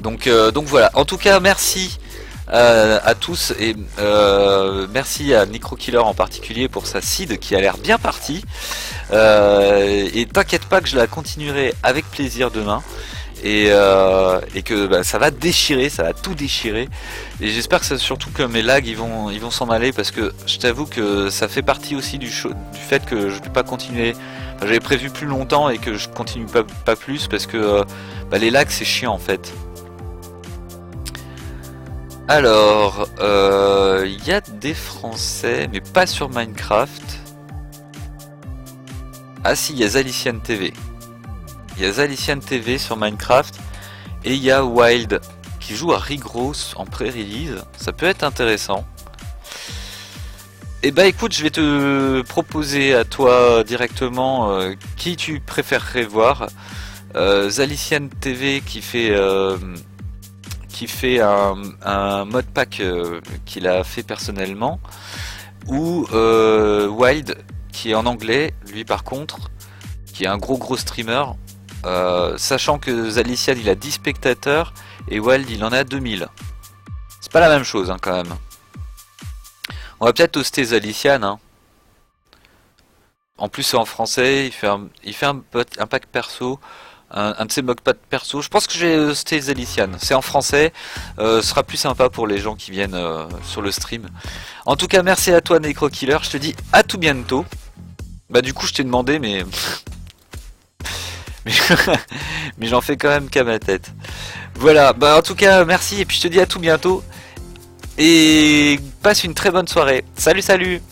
Donc voilà. En tout cas, merci à tous et merci à Necrokiller en particulier pour sa seed qui a l'air bien partie. Et t'inquiète pas que je la continuerai avec plaisir demain. Et que bah, ça va déchirer, ça va tout déchirer. Et j'espère que surtout que mes lags ils vont s'en aller, parce que je t'avoue que ça fait partie aussi du fait que je ne vais pas continuer. Enfin, j'avais prévu plus longtemps et que je continue pas plus parce que bah, les lags c'est chiant en fait. Alors, il y a des Français, mais pas sur Minecraft. Ah si, il y a Zalician TV. Il y a Zalician TV sur Minecraft. Et il y a Wild qui joue à Rigros en pré-release. Ça peut être intéressant. Et bah écoute, je vais te proposer à toi directement qui tu préférerais voir. Zalician TV qui fait un mode pack qu'il a fait personnellement, ou Wild qui est en anglais, lui par contre, qui est un gros streamer, sachant que Zalician il a 10 spectateurs et Wild il en a 2000. C'est pas la même chose hein, quand même. On va peut-être hoster Zalician hein. En plus c'est en français, il fait un pack perso. Un de ces mock pads perso. Je pense que j'ai hosté Zalician. C'est en français. Ce sera plus sympa pour les gens qui viennent sur le stream. En tout cas, merci à toi Necrokiller. Je te dis à tout bientôt. Bah du coup, je t'ai demandé, mais mais j'en fais quand même qu'à ma tête. Voilà. Bah en tout cas, merci et puis je te dis à tout bientôt. Et passe une très bonne soirée. Salut.